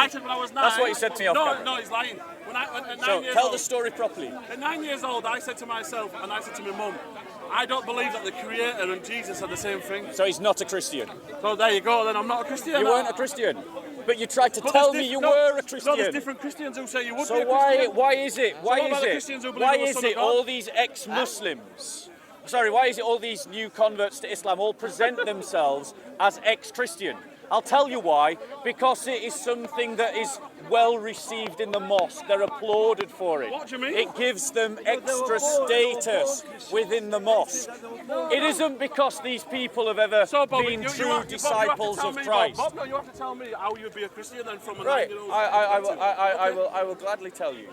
I said when I was 9. That's what he said to me off camera. No, he's lying. At 9 So years tell old, the story properly. At 9 years old, I said to myself, and I said to my mum, I don't believe that the Creator and Jesus are the same thing. So he's not a Christian. So there you go, then I'm not a Christian. You weren't a Christian, but you tried to tell me you were a Christian. No, there's different Christians who say you would so be a Christian. why is it? Why So what is about the it? Christians who believe Why in the is Son of it God? all these ex-Muslims? Sorry, why is it all these new converts to Islam all present themselves as ex-Christian? I'll tell you why. Because it is something that is well received in the mosque. They're applauded for it. What do you mean? It gives them extra status within the mosque. It isn't because these people have ever been true disciples of Christ. Bob, no, you have to tell me how you'd be a Christian then from a Right, 9-year-old. I will gladly tell you.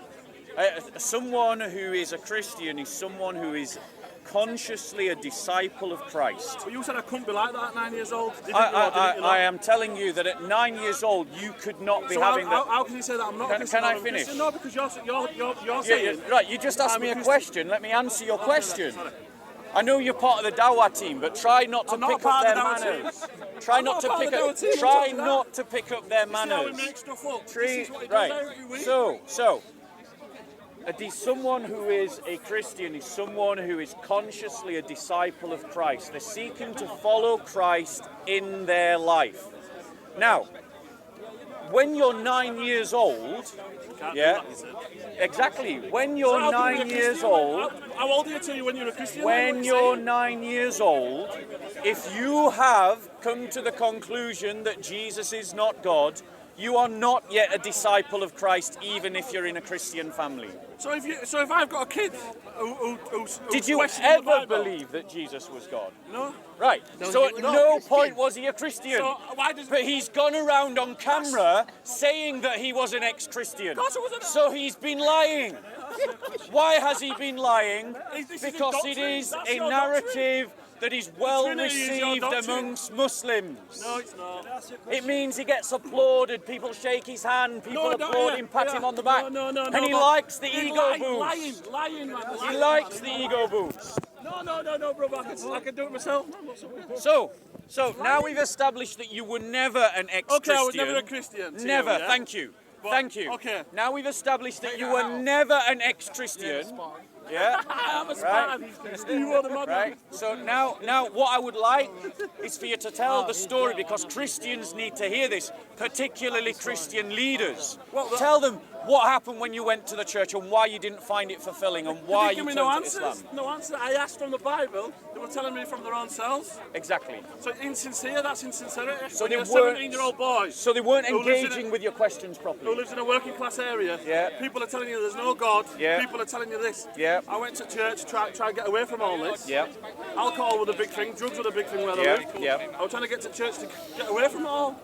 Someone who is a Christian is someone who is consciously a disciple of Christ. Well, you said I couldn't be like that at 9 years old. I am telling you that at 9 years old you could not be having that. How can you say that I'm not a Christian? Can I finish? No, because you're saying... Right, you just asked me a question. Let me answer your question. I know you're part of the Dawah team, but try not to pick up their manners. Try not to pick up their manners. Right. So. Someone who is a Christian is someone who is consciously a disciple of Christ. They're seeking to follow Christ in their life. Now, when you're 9 years old, exactly. When you're 9 years old, how old are you when you're a Christian? When you're 9 years old, if you have come to the conclusion that Jesus is not God, you are not yet a disciple of Christ, even if you're in a Christian family. So if I've got a kid who's did you ever believe that Jesus was God? No. Right. So at no point was he a Christian. So but he's gone around on camera saying that he was an ex-Christian. So he's been lying. Why has he been lying? Because it is a narrative that is well received amongst Muslims. No, it's not. It means he gets applauded, people shake his hand, people applaud him, pat him on the back, and he likes the ego boost. Lying, man. He likes the ego boost. No, brother, I can do it myself. So now we've established that you were never an ex-Christian. Okay, I was never a Christian. Never, thank you. Thank you. Okay. Now we've established that you were never an ex-Christian. Yeah. I'm a smart. You are the man. Right. So now what I would like is for you to tell the story, because Christians need to hear this, particularly Christian leaders. Tell them what happened when you went to the church and why you didn't find it fulfilling and why you turned to Islam. No answer. I asked from the Bible. They were telling me from their own selves. Exactly. So insincere, that's insincerity. So when you're a 17-year-old boy. So they weren't engaging with your questions properly. Who lives in a working class area. Yeah. People are telling you there's no God. Yeah. People are telling you this. Yeah. I went to church to try and get away from all this. Yeah. Alcohol was a big thing. Drugs were a big thing where I lived. Yeah. I was trying to get to church to get away from it all.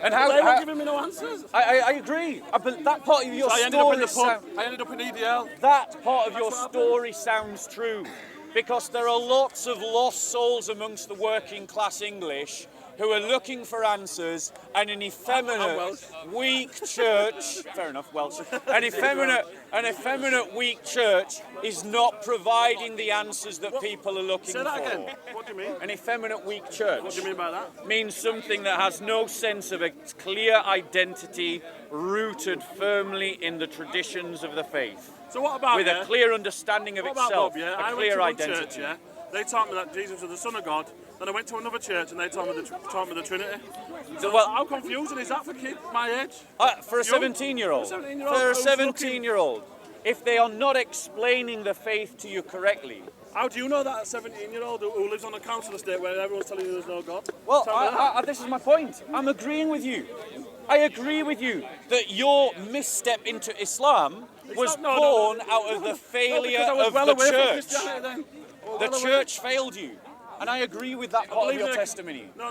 And they weren't giving me no answers. I agree. But that part of your I ended story up in the pub. I ended up in EDL. That part of your story sounds true, because there are lots of lost souls amongst the working class English who are looking for answers, and an effeminate, weak church, fair enough, Welsh, an effeminate, weak church is not providing the answers that people are looking for. Say that again. What do you mean? An effeminate, weak church. What do you mean by that? Means something that has no sense of a clear identity rooted firmly in the traditions of the faith. So what about with a clear understanding of itself, Bob, a clear identity. Church, yeah? They taught me that Jesus was the Son of God. Then I went to another church and they taught me the Trinity. So how confusing is that for kids my age? For a 17-year-old. For a 17-year-old. If they are not explaining the faith to you correctly. How do you know that a 17-year-old who lives on a council estate where everyone's telling you there's no God? Well, this is my point. I'm agreeing with you. I agree with you that your misstep into Islam was born out of the failure of the church. The church failed you. And I agree with that part of your testimony. No.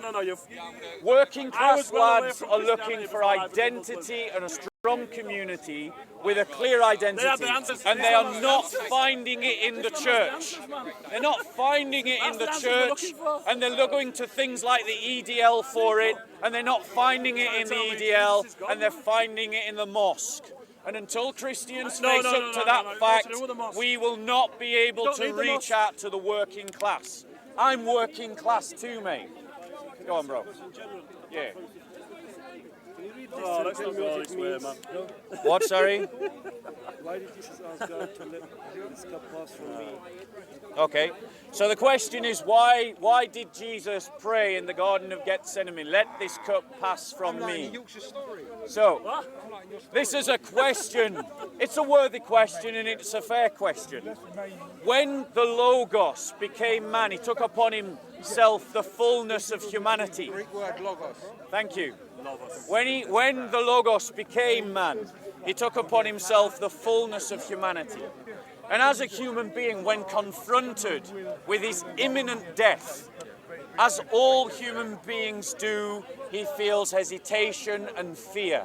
Working class lads are looking for identity and a strong community with a clear identity. And they are not finding it in the church. They're not finding it in the church. And they're looking to things like the EDL for it. And they're not finding it in the EDL. And they're finding it in the mosque. And until Christians face up to that fact, we will not be able to reach out to the working class. I'm working class too, mate. Go on, bro. Yeah. Can you read Oh, let's not go this way, man. What, sorry? Why did Jesus ask God to let this cup pass from me? Okay. So the question is, why did Jesus pray in the Garden of Gethsemane, let this cup pass from me? So, this is a question. It's a worthy question and it's a fair question. When the Logos became man, he took upon himself the fullness of humanity. Greek word logos. Thank you. When the Logos became man, he took upon himself the fullness of humanity. And as a human being, when confronted with his imminent death, as all human beings do, he feels hesitation and fear.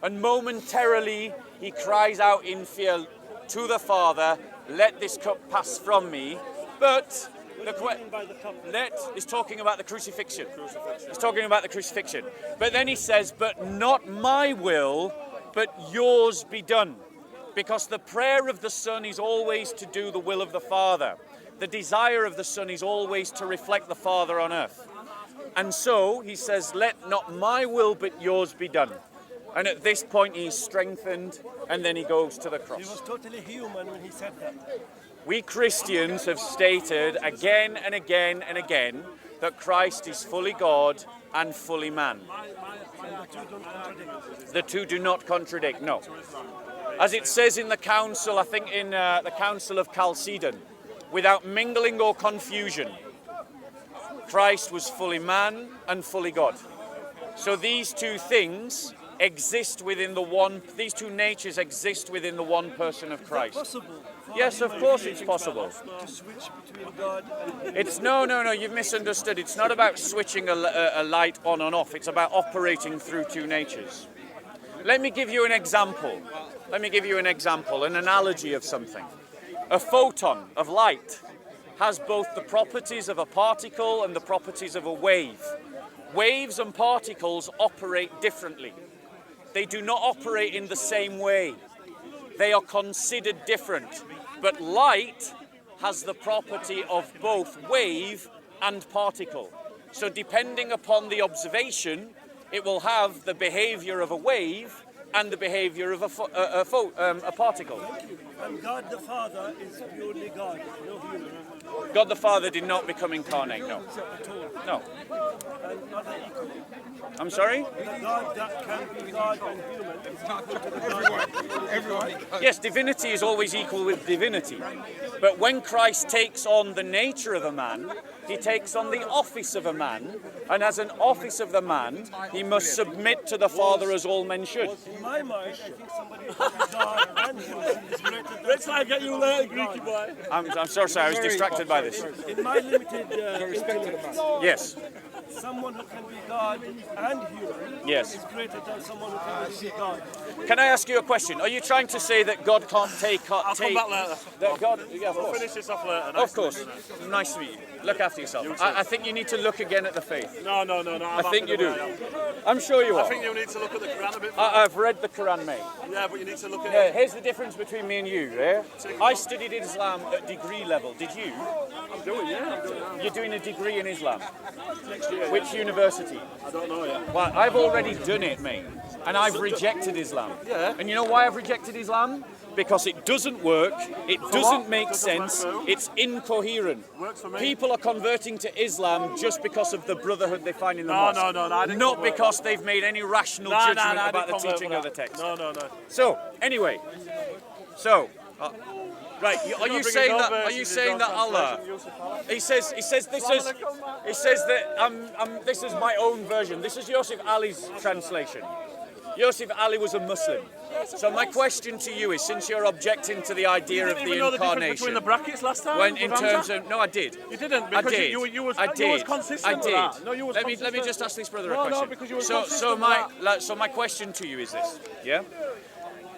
And momentarily, he cries out in fear to the Father, let this cup pass from me. But he's talking about the crucifixion. He's talking about the crucifixion. But then he says, but not my will, but yours be done. Because the prayer of the Son is always to do the will of the Father. The desire of the Son is always to reflect the Father on earth. And so he says, let not my will but yours be done. And at this point he's strengthened and then he goes to the cross. He was totally human when he said that. We Christians have stated again and again and again that Christ is fully God and fully man. The two do not contradict, no. As it says in the council, I think in the Council of Chalcedon, without mingling or confusion, Christ was fully man and fully God. So these two things exist within the one, these two natures exist within the one person of Christ. Is that possible? Yes, of course it's possible. To switch between God and It's no, you've misunderstood. It's not about switching a light on and off. It's about operating through two natures. Let me give you an example. An analogy of something. A photon of light has both the properties of a particle and the properties of a wave. Waves and particles operate differently. They do not operate in the same way. They are considered different. But light has the property of both wave and particle. So depending upon the observation, it will have the behavior of a wave and the behavior of a particle. And God the Father is purely God, no human. God the Father did not become incarnate, no. No. And not equal. I'm sorry? The God that can be God and human is equal to the God. Everyone. Yes, divinity is always equal with divinity. But when Christ takes on the nature of a man, he takes on the office of a man, and as an office of the man, he must submit to the Father as all men should. In my mind, I think somebody who can be God and human is greater than Let's try and get you later, Greeky boy. I'm so sorry, I was distracted by this. In my limited intellect, Yes, someone who can be God and human yes. is greater than someone who can be God. Can I ask you a question? Are you trying to say that God can't take... I'll come back later. That God, yeah, of We'll course. finish this off later. Of course. Nice to meet you. Look after yourself. I think you need to look again at the faith. No. I think you do. I'm sure you are. I think you need to look at the Quran a bit more. I've read the Quran, mate. Yeah, but you need to look at Yeah, it. here's the difference between me and you, yeah? I studied Islam at degree level. Did you? I'm doing it now. You're doing a degree in Islam. Next year. Which university? I don't know yet. Well, I've already done it, mate. And I've rejected Islam. Yeah. And you know why I've rejected Islam? Because it doesn't work, it doesn't make sense, it's incoherent. Works for me. People are converting to Islam just because of the brotherhood they find in the mosque. No, I didn't Not convert. because they've made any rational No, judgment I about the didn't convert teaching for of the that. text. No. So, anyway, right, are you saying that? Are you saying that Allah? He says this is this is my own version. This is Yusuf Ali's translation. Yusuf Ali was a Muslim. So my question to you is, since you're objecting to the idea of the Even know the difference between incarnation, the brackets last time. when with in Hamza? terms of no, I did. You didn't I because did. you was I did. You was consistent I with did. that. No, you was let me consistent. just ask this brother a No, question. because you was so consistent my question to you is this, yeah?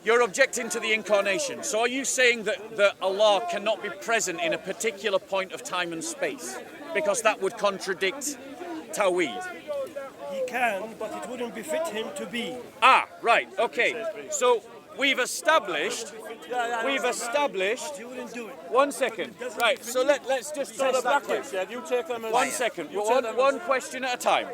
You're objecting to the incarnation. So are you saying that Allah cannot be present in a particular point of time and space? Because that would contradict Tawheed. He can, but it wouldn't befit him to be. Ah, right, okay. So we've established. He wouldn't do it. 1 second. Right, so let's just So the test that brackets, question. yeah, you take them as 1 second. One question at a time.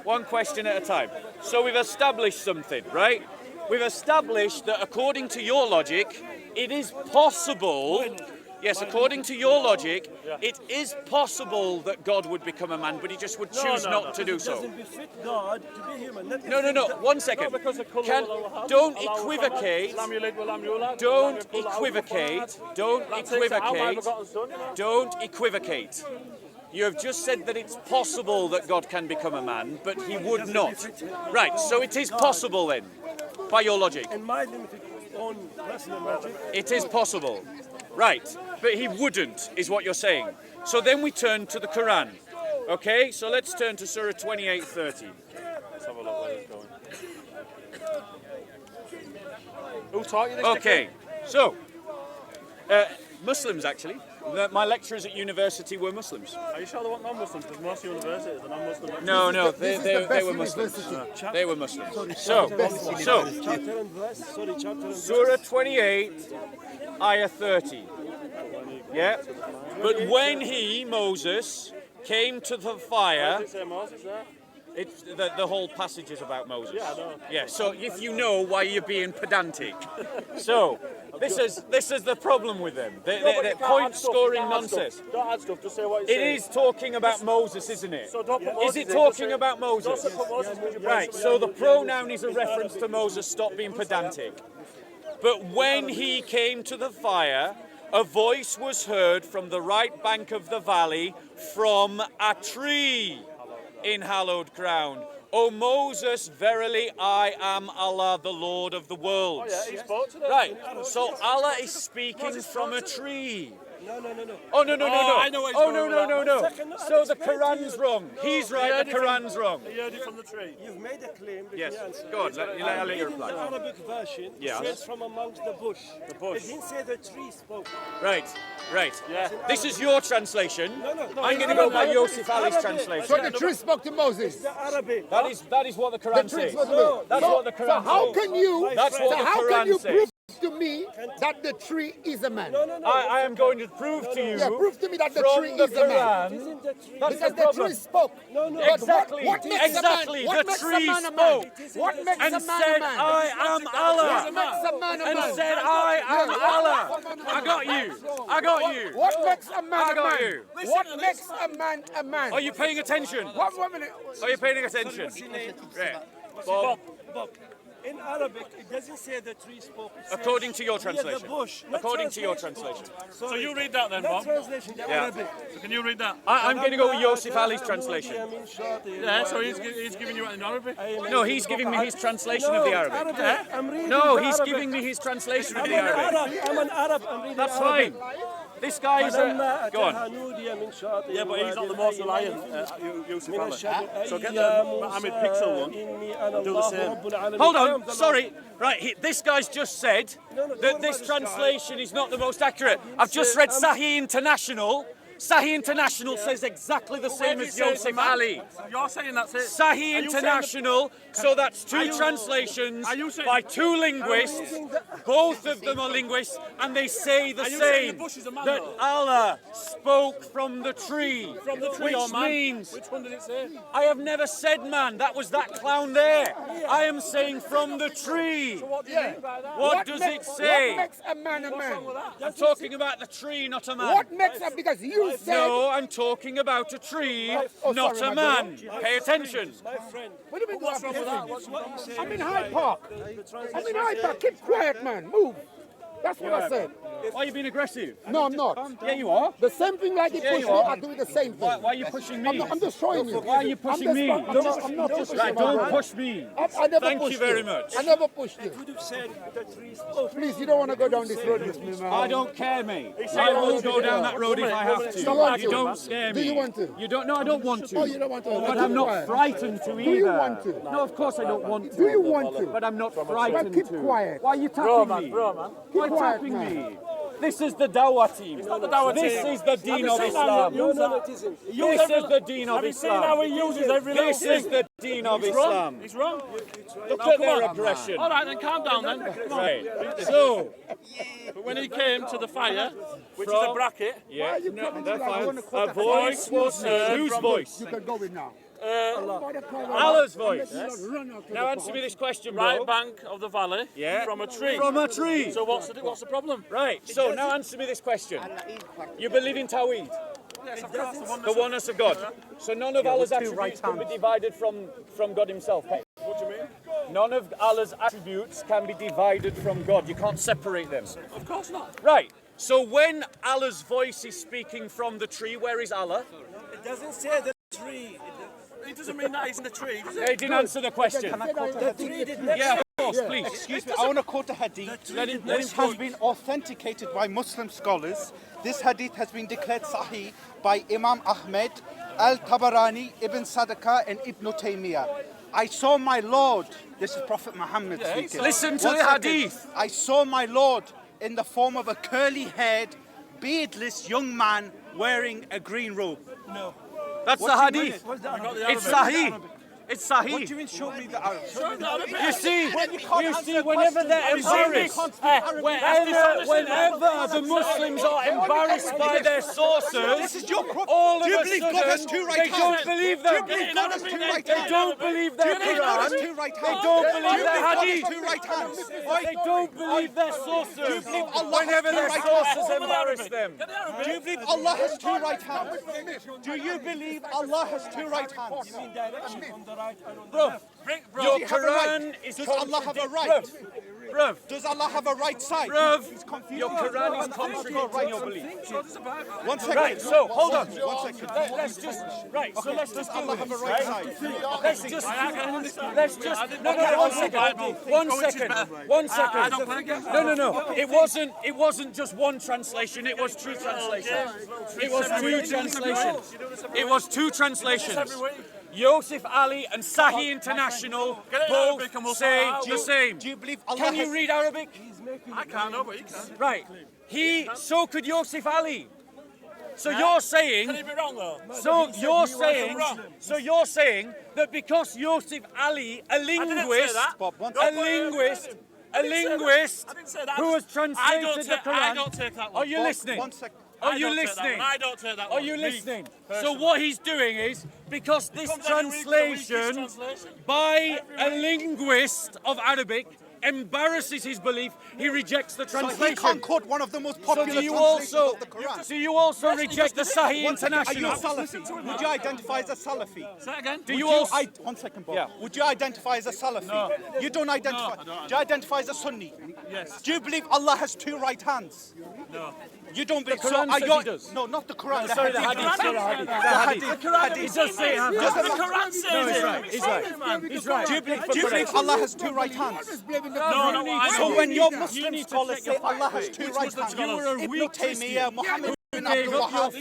One question at a time. So we've established something, right? We've established that according to your logic, it is possible. Yes, according to your logic, it is possible that God would become a man, but he just would choose not to do so. It doesn't befit God to be human. No. 1 second. Don't equivocate. Don't equivocate. Don't equivocate. You have just said that it's possible that God can become a man, but he would not. Right, so it is possible then, by your logic. In my limited own personal logic. It is possible. Right, but he wouldn't, is what you're saying. So then we turn to the Quran. Okay, so let's turn to Surah 28:30. Let's have a look where it's going. Who taught you this? Okay, so Muslims actually. My lecturers at university were Muslims. Are you sure they weren't non-Muslims? Because most universities are non-Muslim. No, they were Muslims. They were Muslims. So, Chapter and verse. Sorry, chapter and verse. Surah 28, Ayah 30. Yeah. But when he, Moses, came to the fire, Does it say Moses there? it's the whole passage is about Moses. Yeah, I know. Yeah. So if you know why you're being pedantic, so this is the problem with them. They're point scoring nonsense. Don't add stuff. Just say what it It is talking about Moses, isn't it? So don't put Moses Is it in, talking just say- about Moses? Don't put Moses with your Right, place. so the pronoun is a reference to Moses. Stop being pedantic. But when he came to the fire, a voice was heard from the right bank of the valley from a tree in hallowed ground. O Moses, verily I am Allah, the Lord of the worlds. Yeah, he spoke to them. Right, so Allah is speaking from a tree. No. Oh, no. I know what he's Oh, going no. Second, So the explain to Quran's you. wrong. He's right, the Quran's wrong. He heard it from the tree. You've made a claim. Let Yes, me answer. go on, I'll let you In the reply. Arabic version, Yes. it says from amongst the bush. The bush. It didn't say the tree spoke. Right. Yeah. This is your translation. No. I'm going to go by Yosef Ali's translation. So the tree spoke to Moses. The Arabic. That is what the Quran The tree says. spoke to Moses. That's what the Quran So how says. can you? That's what so the how Quran can you says. prove to me that the tree is a man? No. I am going to prove to you Yeah, prove to me that the from tree the is a man. Quran. Isn't the tree? That's Because the the problem. tree spoke. No. But Exactly. What makes Exactly. A man, what The makes tree a man a spoke. man? What makes And a man said, a man? I am What Allah. makes a man a And man? said, I am Allah. I got you. What makes a man I a got man? you. What makes a man a man? Are you paying attention? One minute. Are you paying attention? Right. Bob, Bob. In Arabic, it doesn't say the tree spoke. It says according to your near translation. the bush. Not According to your translation. translation. So you read that then, Not Bob. translation, the Arabic. So can you read that? I'm going to go with Yosef Ali's translation. Yeah, so he's giving you it in Arabic. No, he's giving me his translation of the Arabic. I'm reading No, the he's Arabic. giving me his translation of I'm the an Arabic. Arab. I'm an Arab. I'm reading That's Arabic. fine. This guy is فلما a... Go on. أتاها نودي من شاطئ Yeah, but he's not the most reliant, Yusuf من Ali. الشاطئ So get يا the موسى Mohammed Pixel one. إني أنا Do the الله same. رب العالمين. Hold I am on, the sorry. Right, this guy's just said that this translation is not the most accurate. I've just read Sahih International. Sahih International says exactly the same as Yosef Ali. You're saying that's it. Sahih Are you saying International, so that's two translations are you saying- by two linguists. Both of them are linguists, and they say the Are you saying same. the bush is a man, That though? Allah spoke from the tree, From the tree which or man? means Which one did it say? I have never said man. That was that clown there. I am saying from the tree. What do you mean by that? What does it say? What makes a man a man? I'm talking about the tree, not a man. What makes a because you said No, I'm talking about a tree, Oh, not sorry, a my man. brother. Pay attention. My friend. What do you mean? What's wrong with that? I'm in Hyde Park. I'm in Hyde Park. Keep quiet, man. Move. That's what I said. Why are you being aggressive? No, I'm not. Yeah, you are. The same thing like you Yeah, push you me, are. I do the same thing. Why are you pushing me? I'm just showing you. Why are you pushing me? I'm not pushing Right, you. don't push me. I never Thank you pushed very much. I never pushed you. Could have said the tree spoke. Please, you don't want to go down this road with me, man. I don't care, mate. I will go down that road if I have to. You want You to? don't scare me. Do you want to? You don't. No, I don't want to. Oh, you don't want to? But Keep I'm not quiet. frightened to either. Do you want to? No, of course I don't want to. Do you want to? But I'm not frightened keep to. quiet. Why are you tapping me? man. Why Keep quiet, tapping man. me? This is the Dawah team. This is the Deen of Islam. No, it isn't. This is the Deen of Have you seen how he Islam. uses every little This is thing? the Deen of He's wrong. Islam. He's wrong. Look Now, at come their on. aggression. All right, then calm down then. Come on. Right. So, But when he came to the fire, which is From- a bracket, yeah, you no, coming that's to like, I fine. wanna quote A that voice was heard. Whose voice? You can go with now. Allah's voice. Now answer me this question, bro. Right bank of the valley. Yeah. From a tree. From a tree. So what's the problem? Right. So now answer me this question. You believe in Tawhid, Yes, of course. the oneness of God. So none of Allah's attributes can be divided from God Himself. Okay? What do you mean? None of Allah's attributes can be divided from God. You can't separate them. Of course not. Right. So when Allah's voice is speaking from the tree, where is Allah? It doesn't say the tree. It doesn't mean that he's in the tree, does it? They didn't answer the question. The tree did not. Yeah, of course, please. Excuse me, I want to quote a hadith. This has been authenticated by Muslim scholars. This hadith has been declared Sahih by Imam Ahmed, Al-Tabarani, Ibn Sadaqah and Ibn Taymiyyah. I saw my Lord, this is Prophet Muhammad speaking. Listen to One the second. hadith. I saw my Lord in the form of a curly-haired, beardless young man wearing a green robe. No. That's the hadith. It's Sahih. It's Sahih. What do you mean show me the Arab? You see, whenever they're embarrassed, whenever the Muslims are embarrassed by their sources, all of a sudden they don't believe them. They don't believe their Quran. They don't believe their hadith. They don't believe their sources. Whenever their sources embarrass them. Do you believe Allah has two right hands? Do you believe Allah has two right hands? You mean direction from the right and on the Bro, left? your Does he have a Quran right? is Does Allah have a right? Bruv, Does Allah have a right side? bruv, your Quran is contradicting your belief. One second. Right, so hold on. 1 second. Let's just so let's just Allah have a right side? let's just no 1 second. 1 second. No. It wasn't just one translation, it was two translations. It was two translations. It was two translations. Yosef Ali and Sahih International both say the same. Do you believe Allah Can you has... read Arabic? I can't know, but he can. Right. So could Yosef Ali. So you're saying, Can he be wrong though? so you're saying that because Yosef Ali, a linguist, who has translated the Quran. I don't take that one. Are you listening? 1 second. Are you listening? I don't take that one. Are you listening? So what he's doing is, because this translation by a linguist of Arabic embarrasses his belief, he rejects the So he translation. can't quote one of the most popular So do you translations also of the Quran. do you also reject the Sahih One second. Are you a International? Salafi? Would you identify as a Salafi? Say it again. Do you also 1 second, Bob. Yeah. Would you identify as a Salafi? No. You don't identify. No, I don't. Do you identify as a Sunni? Yes. Do you believe Allah has two right hands? No. You don't believe. Quran so are says you? he does. No, not the Quran. sorry, the hadith. The hadith. It does say it. The Quran says No, he's it. right. He's right. He's right. Do you believe Allah has two right hands? No, I So don't. when your You Muslim need to scholars take say your Allah has two right hands, You were a Ibn weak Taymiyyah, Muhammad bin gave Abdul up your Wahhab,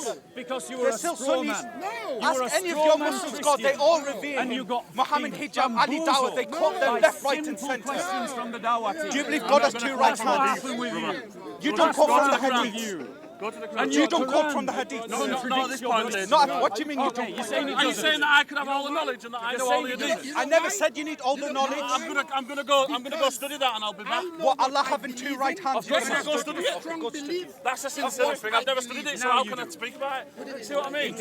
faith because you were they're a still straw Sunnis. man. Ask were a any of straw your man Muslim scholars, they Christian. all revere And him. you got Muhammad Hijab, Ali Dawah, they quote them by left, right and simple centre. questions from the Dawah team. Do you believe God has two right That's what hands? happened with you. You don't quote from the That's what hadith. you. Go to the Quran. And You your don't quote Quran from the hadith. No, at this point, Liz. What do you mean you Okay, don't? you're saying it Are you doesn't. saying that I could have all the knowledge and that I know all the hadiths? I never said you need all the knowledge. I'm gonna go study that and I'll be back. What, Allah having two right hands? Yes, I go study it. That's a sincere thing. I've never studied it, so how can I speak about it? See what I mean?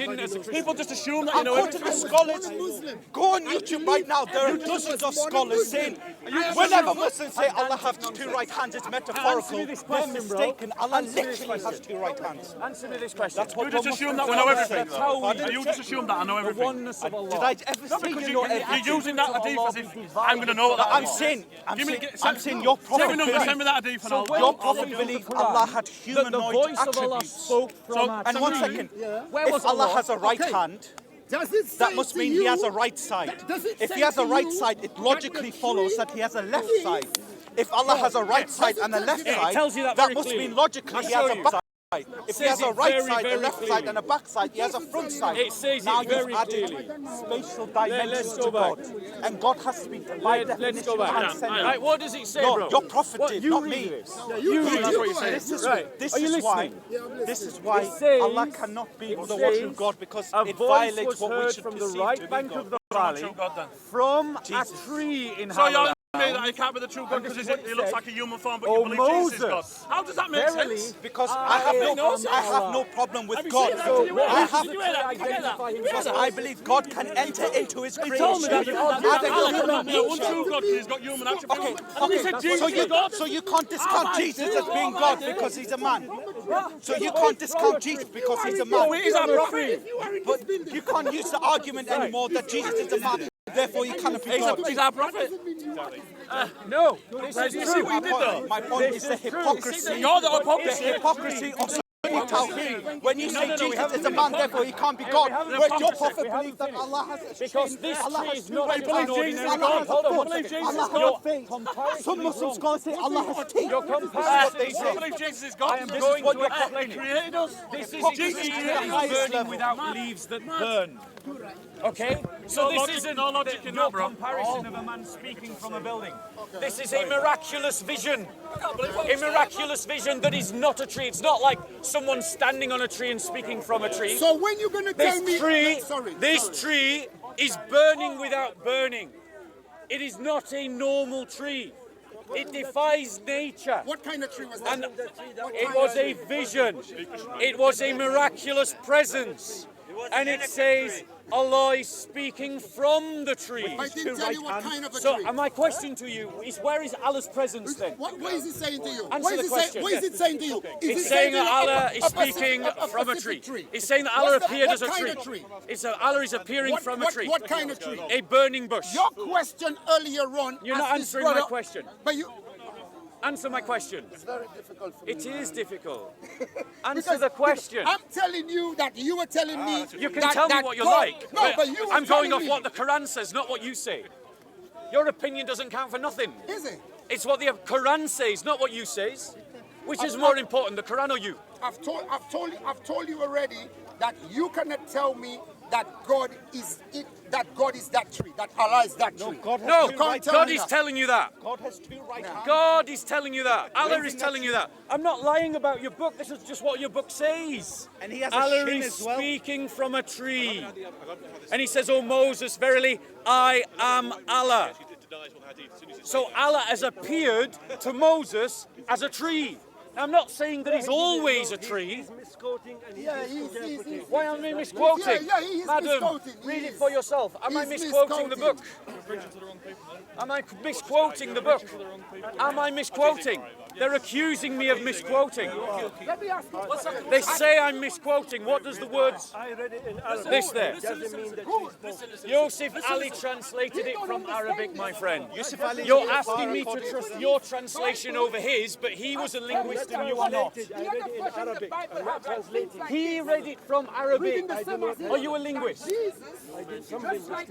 People just assume that you I'm know quoting the scholars. Go on YouTube right now. There are dozens of scholars saying whenever Muslims say Allah has two right hands, it's metaphorical. this They're question, bro. mistaken. Allah literally has two right hands. Answer me this question. That's what You just the assume Muslims that we know say. everything. though. You just assume that I know The everything. oneness of Allah. Did I ever say Because you know you're everything? using that hadith as if I'm going to know what that I'm hadith is. saying Send your me prophet number, send me believed, that hadith and I'll your prophet believed Allah had That the humanoid voice of Allah attributes. spoke from a And 1 tree. second, Where if was Allah Allah? has a right hand, that must mean he has a right side. If he has a right side, it logically follows that he has a left side. If Allah has a right side and a left side, tells you that very must clearly. mean logically he I'll has show a you. back side. If he has a right very, side, a very left side, clearly. and a back side, he has a front side. It says now it very you've added clearly. spatial let's dimensions go to back. God, and God has to be by Let's definition go back. transcendent. Right, what does it say, No, bro? your prophet What, did, you not read me. this. You read that's it. what you're saying. This is Right. this Are you is why listening? this is why It says- Allah cannot be the says, one true God because A it voice violates was what we heard should from the perceive to right be bank God. of the valley God then. from a tree in So you're Haran. Me that he can't be the true God because he looks like a human form, but Oh, you believe Jesus is God. Moses. How does that make sense? Because I have no problem with God. Because I believe God can enter into his creation. One true God because he's got human attributes. So you can't discount Jesus as being God because he's a man. So you can't discount Jesus because he's a man. He's our prophet. But you can't use the argument anymore that Jesus is a man. Therefore, you cannot be God. He's our prophet. No, You see what he did though? My point is the hypocrisy. You're the The hypocrisy. hypocrisy of Sunni Tawheed. When you say Jesus is a man, therefore he can't be God. Whereas your prophet believes that Allah has a because this tree is not an believe ordinary Jesus is God. God. Hold on one Believe second. Jesus is Allah God. has faith. Some Muslim scholars say Allah has teeth. Your comparison they is say. I believe Jesus is God. I am going to He explain it. created us. This is Jesus a tree created that is us. burning without leaves that burn. Okay? So No this logic- isn't no logic in your that, bro. comparison of a man speaking from a building. This is a miraculous vision. A miraculous vision that is not a tree. It's not like someone standing on a tree and speaking from a tree. So when you're going to tell me... This tree is burning without burning. It is not a normal tree. It defies nature. What kind of tree was that? And it was a vision. It was a miraculous presence. And it says Allah is speaking from the tree. I didn't tell you what kind of a So tree. and my question to you is, where is Allah's presence then? What is it saying to you? Answer the question. What is it saying to you? Is It's it saying to that you Allah is a specific- speaking from a specific tree. It's saying that Allah appeared as a what tree. kind of tree? It's Allah is appearing from a tree. What kind of tree? A burning bush. Your question earlier on... You're as not this answering brother- my question. But you... Answer my question. It's very difficult for me. It is difficult. Answer the question. I'm telling you that you were telling me... You can that, tell me that what you God, like. No, but you were I'm going off telling what me- the Quran says, not what you say. Your opinion doesn't count for nothing. Is it? It's what the Quran says, not what you says. Which is more important, the Quran or you? I've told you already that you cannot tell me that God is it, that God is that tree, that Allah is that tree. No, You can't tell God me is that. telling you that. God has two right hands. God is telling you that. Allah is telling you that. I'm not lying about your book. This is just what your book says. And he has a Allah shin is as well. speaking from a tree. And he says, "O Moses, verily, I am Allah." So Allah has appeared to Moses as a tree. Now, I'm not saying that he's always a tree. Yeah, he's Why am I misquoting? Yeah, he is Madam, misquoting. He read it is. for yourself. Am I He's misquoting the book? misquoting. Am I misquoting the book? Am I misquoting? They're accusing me of misquoting. Let me ask you. They say I'm misquoting. What does the words? I read it in Arabic. This there. Doesn't mean that she's Yusuf Ali translated it from Arabic, my friend. Yusuf Ali You're asking me to trust your translation over his, but he was a linguist and you are not. I read it in Arabic. I'm not translating. He read it from Arabic. Are you a linguist?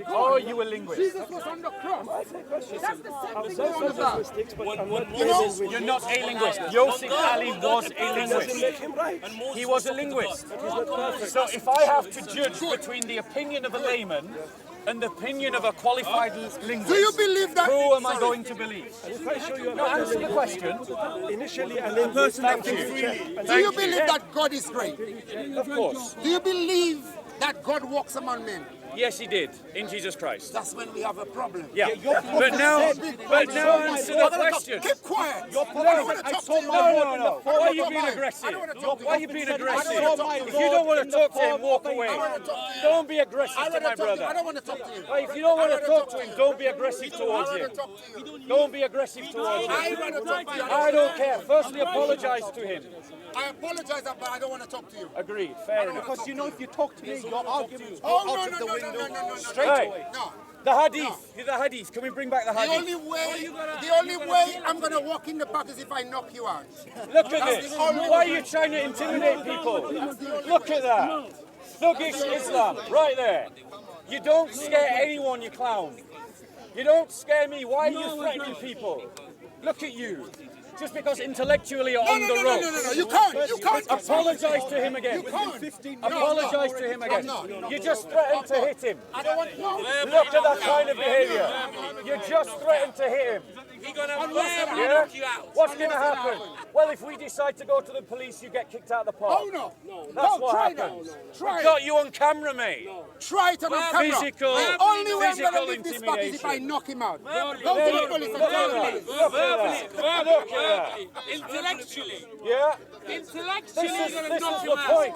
Are you a linguist? Jesus was on the cross. That's the same thing Some all about. linguistics, but I'm not always with You're not a linguist. Yusuf Ali was a linguist. make him right. He was a linguist. So if I have to judge between the opinion of a layman and the opinion of a qualified linguist, Do you believe that? who am I going to believe? If I show you No, answer the question. initially a linguist, Thank you. Do you believe that God is great? Of course. Do you believe that God walks among men? Yes, he did, in Jesus Christ. That's when we have a problem. Yeah. But now answer the question. Keep quiet. No, no. Why are you being aggressive? Why are you being aggressive? If you don't want to talk to him, walk away. Don't be aggressive to my I brother. don't want to talk to you. If you don't want to talk to him, don't be aggressive towards him. Don't be aggressive towards him. I want to talk to you. I don't care. Firstly, apologize to him. I apologize, but I don't want to talk to you. Agreed. Fair enough. Because you know, if you talk to me, your arguments go Oh, out of the window. Straight away. No. The hadith. The hadith. Can we bring back the The hadith? only way I'm going to walk in the park is if I knock you out. Look at this. Why are you trying to intimidate people? Look at that. Thuggish Islam. Right there. You don't scare anyone, you clown. You don't scare me. Why are you threatening people? Look at you. Just because intellectually you're on the road. No. You can't. Apologize to him again. You can't. Apologize to him again. No. You just threatened to hit him. I don't want. No. Look at that kind of behavior. You just threatened to hit him. He's going to verbally Yeah? knock you out. What's going to happen? Well, if we decide to go to the police, you get kicked out of the park. Oh no. That's what try happens. that. Try We've it. got you on camera, mate. Try it on camera. Physical- The only way I'm physical going to leave this park is if I intimidation. knock him out. Go to Verbally. the police and tell the police. Verbally. Intellectually. Yeah? Intellectually, This you're going to is knock the him out. point.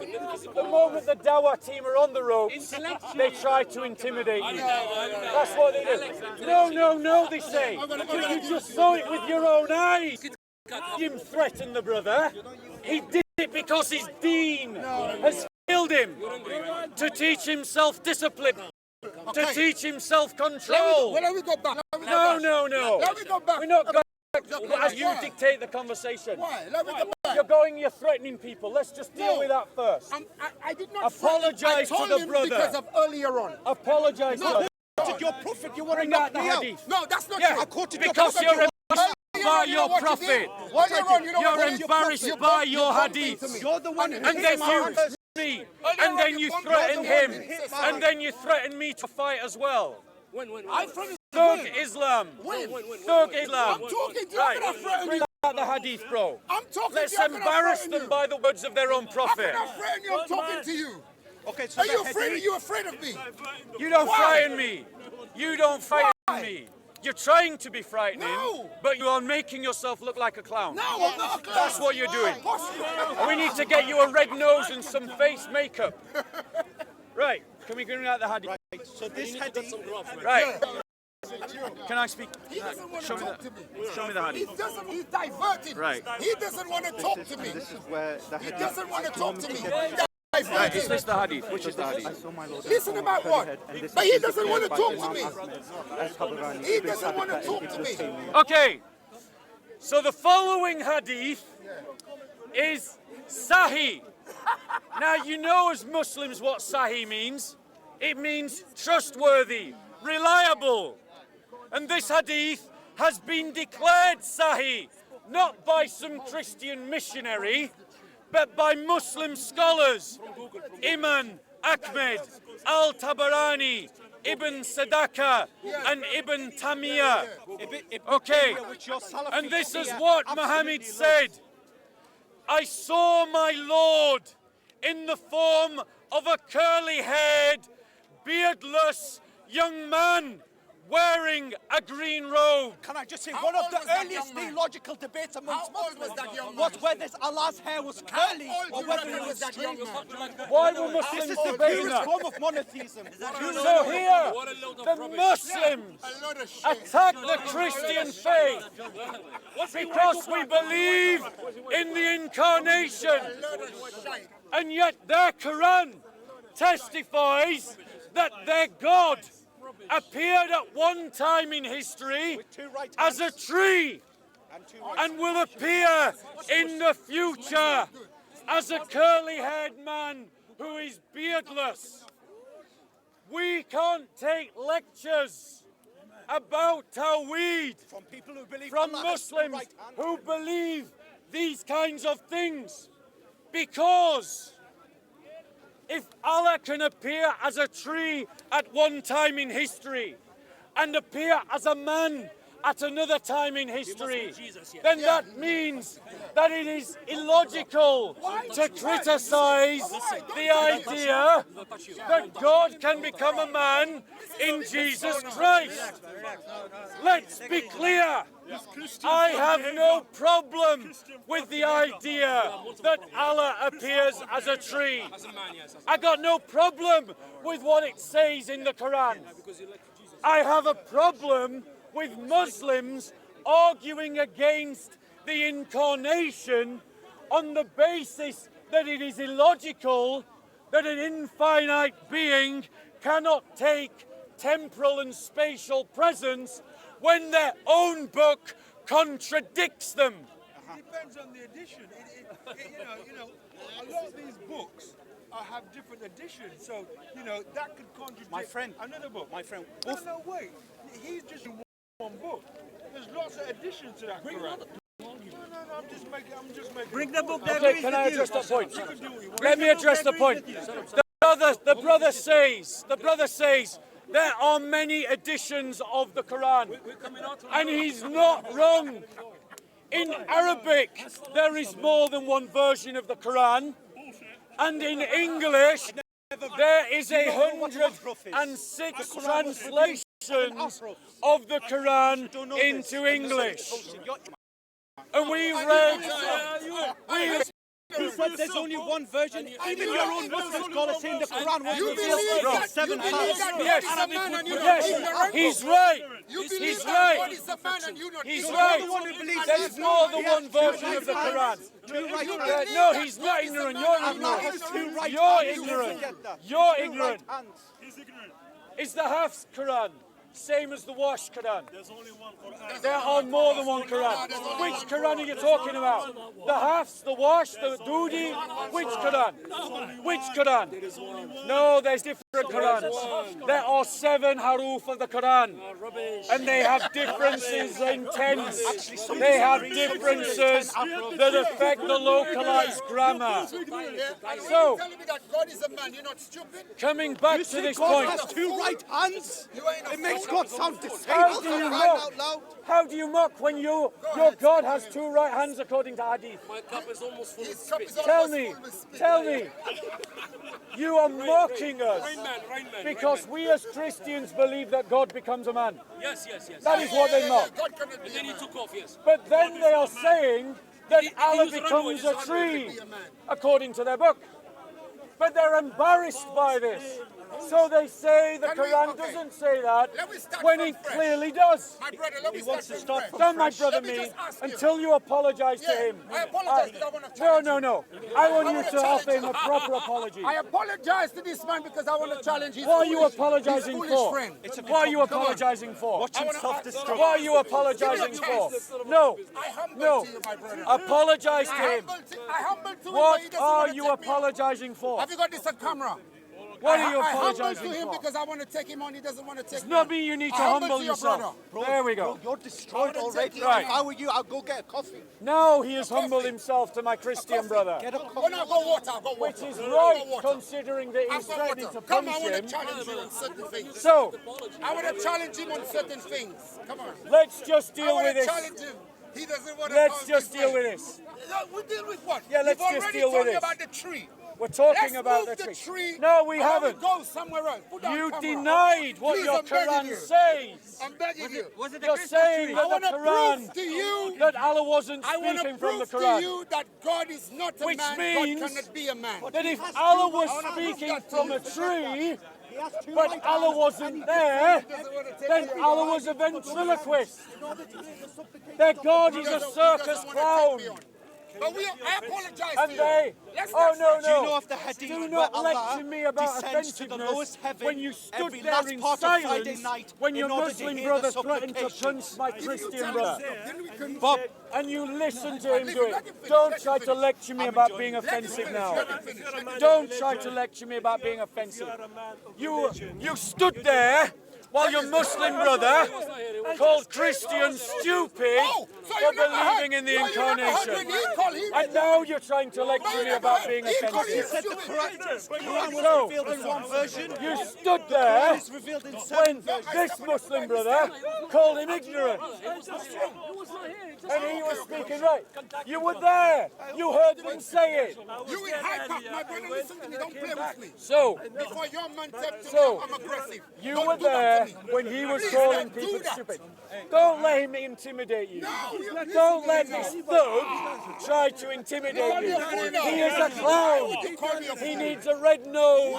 The moment the Dawa team are on the ropes, they try to intimidate you. That's what they do. No, they say. You just saw it with your own eyes. Him threaten the brother. He did it because his dean has failed him to teach him self-discipline, to teach him self-control. Let me go back. No. Let me go back. We're not going as you dictate the conversation. Why? Let me go back. You're threatening people. Let's just deal with that first. I did not Apologise I told to the him brother. because of earlier on. Apologise to him. Your prophet, you want to Bring knock out the me out. hadith. No, that's not Yeah, true. I quoted because your you're prophet. embarrassed by your prophet. You're embarrassed by your hadith. You're the one who And then you me. And then you threaten him. And then you threaten me to fight as well. I'm from Thug Islam. Thug Islam. I'm talking to you. Right. I'm not threatening Bring you. out the hadith, bro. I'm talking Let's to you. I'm not embarrass threatening them you. by the words of their own How prophet. can I threaten you? I'm talking to you. Okay, so Are you afraid? Are you afraid of me? You don't Why? frighten me. You don't frighten Why? me. You're trying to be frightening, No. but you are making yourself look like a clown. No, I'm not a clown. That's what you're doing. Possible. We need to get you a red nose and some face makeup. Right, can we bring out the hadith? So this hadith, Right, can I speak? He doesn't want to Show me talk the, to me. show me the He hadith. doesn't. He's diverted. Right. He doesn't want to talk to me. this is where the He hadith. doesn't want to talk to me. Right, is this the hadith? Which is the hadith? Listen about what? But he doesn't want to talk to me. He doesn't want to talk to me. Okay, so the following hadith is Sahih. Now you know as Muslims what Sahih means. It means trustworthy, reliable. And this hadith has been declared Sahih, not by some Christian missionary, but by Muslim scholars, Imam Ahmed, Al-Tabarani, Ibn Sadaka, and Ibn Tamiya. Okay, and this is what Muhammad said. I saw my Lord in the form of a curly-haired, beardless young man wearing a green robe. Can I just say, How one of old the was that earliest young man? theological debates amongst How old was Muslims that young man? was whether Allah's hair was curly How old or do you whether reckon it was was that young straight. man? Why were This Muslims is the debating purest that? form of monotheism. So here, the Muslims A lot of shit. attack the Christian faith because we believe in the incarnation, A lot of shit. and yet their Quran testifies that their God appeared at one time in history as a tree and will appear in the future as a curly-haired man who is beardless. We can't take lectures about Tawheed From people who believe from Allah has two Muslims right hands. who believe these kinds of things, because if Allah can appear as a tree at one time in history and appear as a man at another time in history, then that means that it is illogical to criticize the idea that God can become a man in Jesus Christ. Let's be clear. I have no problem with the idea that Allah appears as a tree. I got no problem with what it says in the Quran. I have a problem with Muslims arguing against the incarnation on the basis that it is illogical that an infinite being cannot take temporal and spatial presence when their own book contradicts them. Depends on the edition. A lot of these books have different editions, so that could contradict My friend, another book. my friend, No, wait. He's just in one book. There's lots of additions to that Quran. No, I'm just making. Bring the book. Okay, can I address that point? Let me address the point. The brother says, There are many editions of the Quran, and he's not wrong. In Arabic, there is more than one version of the Quran, and in English, there is 106 translations of the Quran into English. And we read... He said there's only one version. Even your own Muslim scholars saying the Quran was revealed that 7 you times. believe that Yes, God is a man and you don't yes, believe the right he's book? right. You believe He's that right. God is a man and you don't He's believe right. the one who believes There's more than one version of the Quran. No, he's not ignorant. You're ignorant. You're ignorant. You're ignorant. Is the Hafs Quran same as the Wash Quran? There's only one Quran. There are more than one Quran. Which Quran are you talking about? The Hafs, the Wash, the Dudi? Which Quran? Which Quran? No, there's different Qurans. There are 7 haruf of the Quran. And they have differences in tense. They have differences that affect the localized grammar. So, Tell me that God is a man, you're not stupid? coming back to this God point. has 2 right hands. It makes God sound How disabled. do you mock? How do you mock when your God has 2 right hands according to Hadith? My cup is almost full of His cup spit. is Tell almost me, full with spit. tell me. You are mocking us Rain man, because we as Christians believe that God becomes a man. Yes. That is what they mock. God cannot be And then a he man. took off, yes. But then they are saying that Allah was becomes a runaway, tree according to their book. But they're embarrassed by this. So they say the Quran doesn't say that when it clearly does. My brother, let me start from Don't my fresh. brother Let me me just ask you. until you apologize to Yeah, him. I apologize because I want to No, challenge no, him. no. I want you wanna to offer challenge him a proper apology. I apologize to this man because I want to challenge his What are you foolish- apologizing his foolish for? friend. What are you apologizing for? Watch him self-destruct. What are you apologizing for? No, I humble no. to you, my brother. Apologize to him. I humble to him, but he What doesn't are want to you take me on. apologizing for? Have you got this on camera? What are you I humble apologizing to him for? because I want to take him on. He doesn't want to take It's me not on. me you need I to humble your yourself. brother. There we go. You're destroyed already. Right. If I were you, I'll go get a coffee. Now he has humbled himself to my Christian brother. Get a Oh, coffee. no, I've got water. I've got water. Which is I've right, got water. considering that he's I've got threatening water. to Come, I punish want him. to challenge you on certain things. So, I want to challenge him on certain things. Come on. let's just I deal want with to this. challenge him. He doesn't want to. Let's just deal with this. We deal with what? Yeah, let's You've just already deal told with me this. about the tree. We're talking Let's about move the the tree. tree. No, we and let haven't. it go somewhere else. Put down You camera. denied what Please, your I'm begging Quran you. says. I'm begging you. You're saying I that want the to Quran, prove to you. that Allah wasn't I want to speaking from the prove to Quran. you that God is not a Which man. means God cannot be a man. That if Allah was I wanna prove speaking that to from you. a tree, He has 2 but right Allah hands. wasn't there, then Allah was a ventriloquist. That God is a circus clown. But I apologize And to they, you. Let's oh not no, Do you know no, of the hadith do where not Allah lecture me about descends to the lowest offensiveness heaven when you stood every there last in part of Friday silence night when your in order to Muslim hear brother the threatened to supplications. punch my Christian brother. Then we can Bob, And you listen to him Listen, do let it. him finish, Don't let him try to finish. lecture me about being offensive now. Don't try to lecture me about being offensive. You stood there while your Muslim brother called Christians stupid for believing in the incarnation. And now you're trying to lecture me about being offensive. Quran was So, revealed in 1 version. you stood there It's revealed in 7 when this Muslim brother called him ignorant. And he was speaking right. You were there. You heard them say it. You in high park, my brother, listen to me, don't play with me. So, Before your man said to So, me, I'm aggressive. you Don't were do that there to me. when he was Please, calling don't do people that. stupid. Don't let him intimidate you. Don't let this thug try to intimidate you. He is a clown. He needs a red nose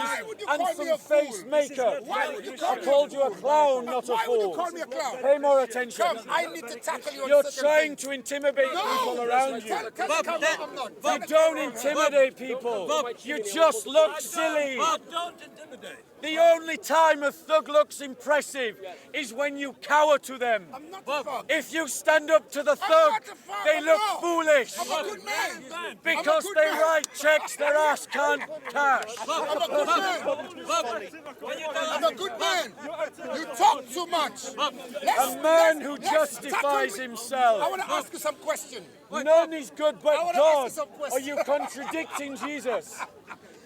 and some face makeup. I called you a clown, not a Why would you fool. call me a clown? Pay more attention. Come, I need to tackle you on You're certain trying things. to intimidate people around you. Tell the camera I'm not. You don't intimidate people. You just look silly. Don't intimidate. The only time a thug looks impressive is when you cower to them. I'm not a thug. If you stand up to the I'm thug, not a thug, they I'm look not. foolish. I'm a good man. Because I'm a good they man. write checks their ass can't cash. I'm a good man. I'm a good man. You talk too much. A man who justifies I himself. want to ask you some questions. None is good I but wanna ask God. you some questions. Are you contradicting Jesus?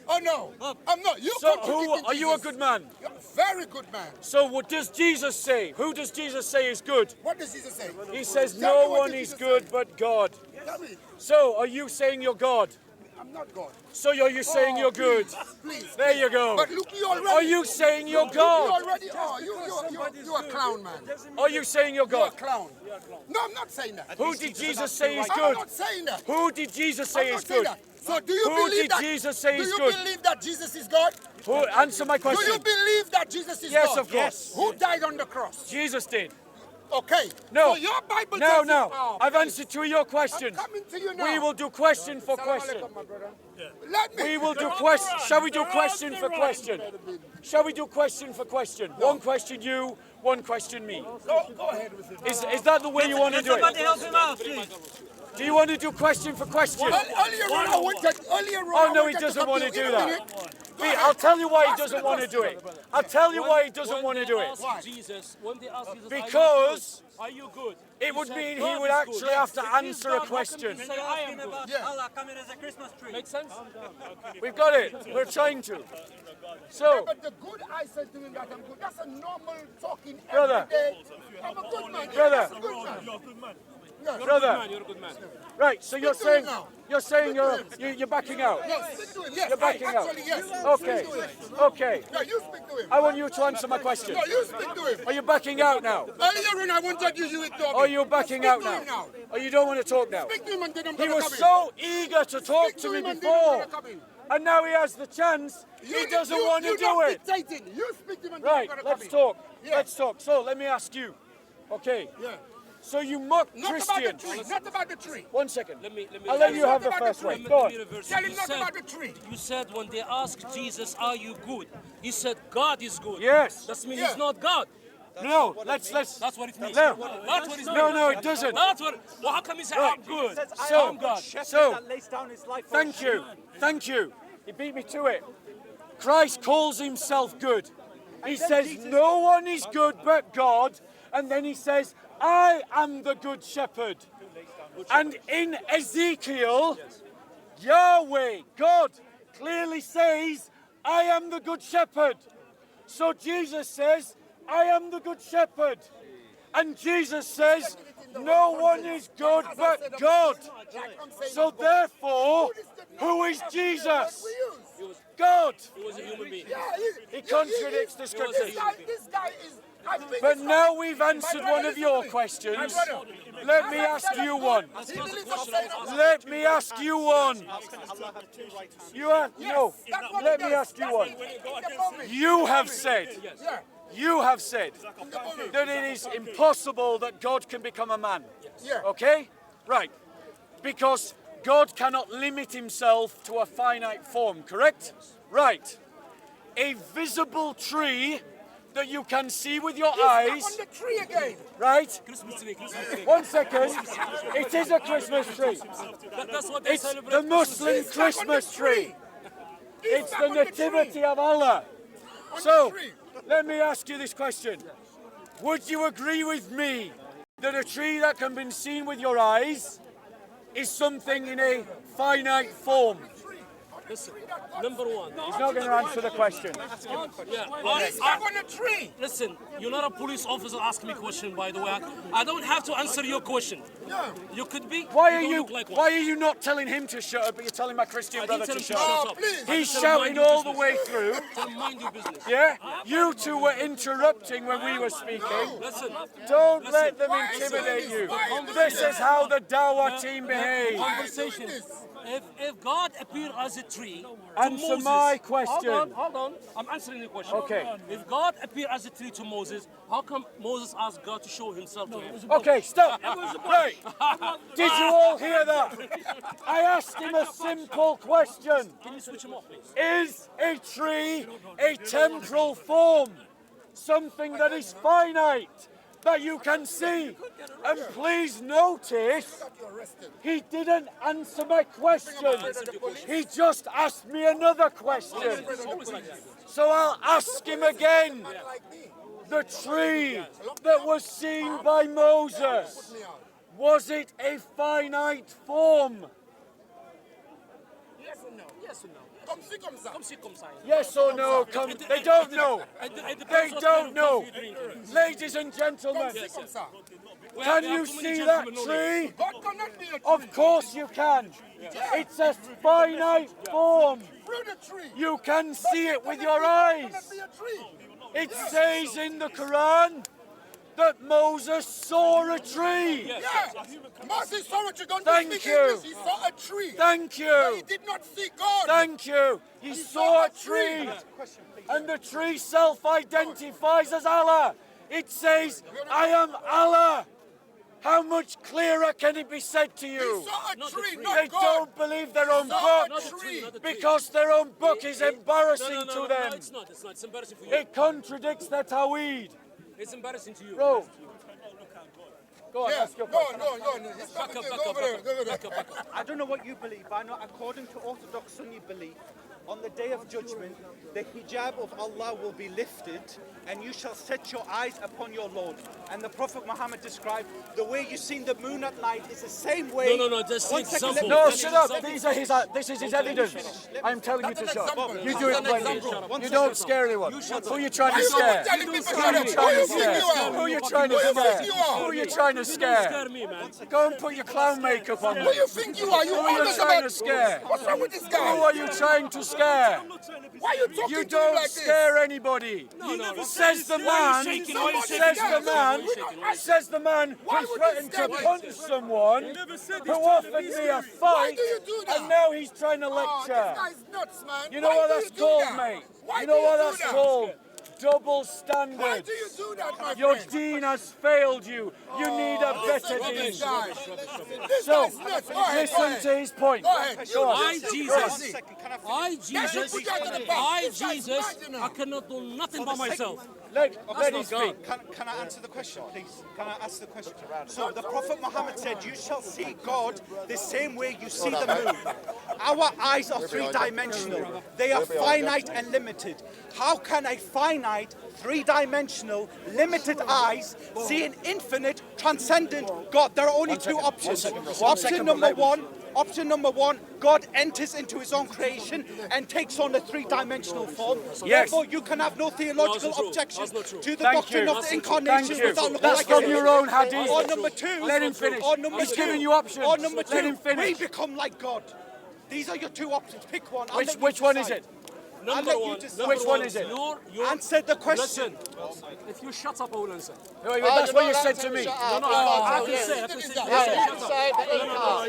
Oh no, I'm not. You So contradicting are you a Jesus. good man? You're a very good man. So what does Jesus say? Who does Jesus say is good? What does Jesus say? He says Tell no me what one did is Jesus good say. but God. Tell me. So are you saying you're God? I'm not God. So are you saying you're good? Please. There you go. But look, you already. Are you saying you're You God? already are. You're a clown, man. Are you saying you're You're a God? clown. No, I'm not saying that. Who did Jesus say is I'm good? not saying that. Who did Jesus say I'm is not saying good? that. So do you Who believe did that? Jesus say do is you good? believe that Jesus is God? Who, answer my Do you question. believe that Jesus is Yes, God? of course. Who died on the cross? Jesus did. Okay. No. So your Bible No, tells you. no. Oh, I've please. answered to your question. I'm coming to you now. We will do question for Salam question. alaikum, my brother. Let me. We will do question. Shall we do question for question? Shall we do question for question? One question you, one question me. Go ahead with it. Is that the way you want to do Somebody it? help him out, please. Do you want to do question for question? Earlier on, I wanted. Oh no, he doesn't want to do that. I'll tell you why he doesn't want to do it. I'll tell you why he doesn't want to do it. Because Are you good? it would mean he would actually have to answer a question. Say I am about Allah coming as a Christmas tree. Makes sense? We've got it. We're trying to. So, But the good I said to him that I'm good. That's a normal talking Brother. every day. I'm a good man. Brother. That's a good man. brother, You're a good man. right? So you're Speak to him saying now. you're backing out. Yes, speak to him. Yes, You're backing out. actually, yes. Okay. Speak to him. Okay. No, you speak to him. I want you to answer my question. No, you speak to him. Are you backing out now? Earlier on, I wanted you to talk. Or you're backing out now? Or you don't want to talk now? Speak to him and then I'm He gonna was come in. so eager to talk Speak to me him and then I'm before, gonna come in. and now he has the chance. He doesn't want to do it. Dictating. You speak to him and then Right, I'm gonna let's come talk. Yeah. Let's talk. So let me ask you. Okay. in. Yeah. So you mock Not Christians. about the tree. Not about the tree. One second. Let me I'll let you have the Not about first the one. tree. Go on. Tell him not about the tree. You said when they asked Jesus, "Are you good?" He said, "God is good." Yes. That means Yeah. he's not God. No, let's. That's what it means. No. That's what it means. No, it doesn't. That's what. Well, how come he said, Right. "I'm good"? So, I'm God. so, lays down his life for thank his you. Thank you. He beat me to it. Christ calls himself good. He says, no one is good but God. And then he says, I am the good shepherd. And in Ezekiel, Yahweh, God, clearly says, I am the good shepherd. So Jesus says, I am the good shepherd. And Jesus says, no one is good but God. So therefore, who is Jesus? God. He was a human being. He contradicts the This scriptures. guy is. I think But it's now wrong. we've answered My one brother, of your listen to me. questions. My brother. Let me ask you one. He believes I'm saying I'm Let me ask you one. You are, no. That's what Let he me does. ask you That's one. in the moment. You have said, Yeah. you have said that it is impossible that God can become a man. Yeah. Okay? Right. Because God cannot limit himself to a finite form, correct? Right. A visible tree that you can see with your eyes, On the tree again. right? Christmas tree, Christmas tree. 1 second. It is a Christmas tree. That's what they It's celebrate. the Muslim He's stuck on the Christmas tree. He's It's stuck the on the nativity tree. of Allah. On So, the tree. let me ask you this question. Would you agree with me that a tree that can be seen with your eyes is something in a finite form? Listen, number one. He's not going to answer the question. Yeah. He's stuck on the tree. Listen, you're not a police officer asking me a question, by the way. I don't have to answer your question. Yeah. You could be. Why are don't you? look like one. Why are you not telling him to shut up, but you're telling my Christian I brother didn't to tell shut him to up? shut up. please. I He's just tell him shouting mind your all the business. way through. Tell him mind your business. Yeah, you two were interrupting when we were speaking. Listen, Don't Listen, let them why is intimidate this? you. Why is This this? is how the Dawah team behave. conversation. If God appeared as a tree to Answer Moses, my question. Hold on. I'm answering the question. Okay. If God appeared as a tree to Moses, how come Moses asked God to show himself to him? Okay, stop. Right. Did you all hear that? I asked him a simple question. Can you switch him off, please? Is a tree a temporal form? Something that is finite, that you can see? And please notice, he didn't answer my question. He just asked me another question. So I'll ask him again. The tree that was seen by Moses, was it a finite form? Yes or no? Yes or no? Yes or no? They don't know. They don't know. Ladies and gentlemen, can you see that tree? Of course you can. It's a finite form. You can see it with your eyes. It says in the Quran that Moses saw a tree. Yeah, Moses saw a tree. Don't Thank speak you. English. He saw a tree. Thank But you. he did not see God. Thank you. He saw a tree. And the tree self-identifies as Allah. It says, I am Allah. How much clearer can it be said to you? He saw a tree, They not God. don't believe their own saw book a tree. because their own book is embarrassing to No, them. it's not. It's not. It's embarrassing for you. It contradicts their Tawheed. It's embarrassing to you. Bro, go on, Yeah, ask your go question. on, go on. He's Back talking up, to you. back Go up, over there, back go over up, there. back up, back up. I don't know what you believe, but I know according to Orthodox Sunni belief, on the day of judgment, the hijab of Allah will be lifted and you shall set your eyes upon your Lord. And the Prophet Muhammad described the way you've seen the moon at night is the same way. No, that's the example. No, That's shut the up. example. This is his evidence. I'm telling you to shut up. You do it That's an plainly. example. You don't scare anyone. Who are you trying to Why scare? you telling people Who shut are up? you Who trying you to think scare? you are? Who are you trying to Who you scare? think you are? Who are you trying to scare? Scare me, man. Go and put your clown makeup on. Who you think you are? You Who are you always trying about... to scare? What's wrong with this Who guy? are you trying to scare? Why are you talking You to him don't like scare this? anybody. No. Says the Why are man. you shaking? Why are you Says shaking? the man. Why Says the man Why who would threatened you to scare punch someone who offered me a Why fight, do you do that? and now he's trying to Oh, this lecture. guy's nuts, man. You know Why what do that's you do called, that? mate? Why You do know you what do that's that? called? Double Why standards. do you do that, my Your friend? dean has failed you. You need a better dean. This guy. This So, guy's nuts. Go ahead, go listen ahead. to his point. Go ahead. Go on. I, Jesus, I, That Jesus, should put you out of the box. I, This guy's Jesus, mad, you know. I cannot do nothing by myself. Let him not speak. Can I answer the question, please? Can I ask the question? So the Prophet Muhammad said, you shall see God the same way you see the moon. Our eyes are three-dimensional. They are finite and limited. How can a finite, three-dimensional, limited eyes see an infinite, transcendent God? There are only two options. Option number one, God enters into his own creation and takes on a three-dimensional form. Yes. Therefore, you can have no theological That's not true. objection That's not true. to the Thank doctrine you. of the incarnation Thank you. without looking That's like from it. your own hadith. Or number two, Let him finish. Or number He's two, giving you options. Or number two, Let him finish. we become like God. These are your two options. Pick one. I'll let you Which one is decide. it? Number let you one, decide. number Which one is it? Answer the question. Listen, if you shut up, I will answer. That's what you said to me. I can say, I can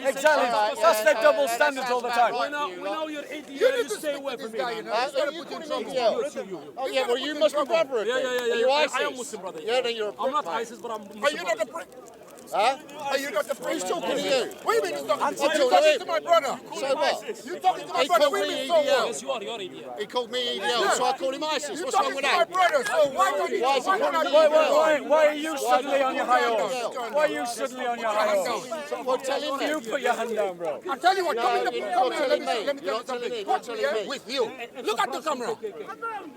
say. Exactly. That's their double standards all the time. We know you're idiot. You need You to stay stick away with from this me. guy, you man. know. He's gonna put you in trouble. Oh yeah, well you must be brother Yeah. you I ISIS? am Muslim, brother. Yeah, then you're a I'm not prick, mate. ISIS, but I'm Muslim. Are you not the brother. prick? Huh? Are you not the prick? He's talking to you. What do you mean he's not? Answer You're to talking him. to my brother. So what? You're talking to my He brother. called What do me you mean so EDL. what? Yes, you're idiot. He called me EDL, so I called him ISIS. You're What's wrong talking with to my that? brother, so why don't you? Why is he Why calling not me you? EDL? Why are you suddenly on your high horse? Why are you suddenly on your high horse? Well, tell him You that. put your hand down, bro. I tell you what, come No, in you're the come not here. telling me. Let me You're tell you not telling something. me. Come You're here telling me. with you. Look at the camera.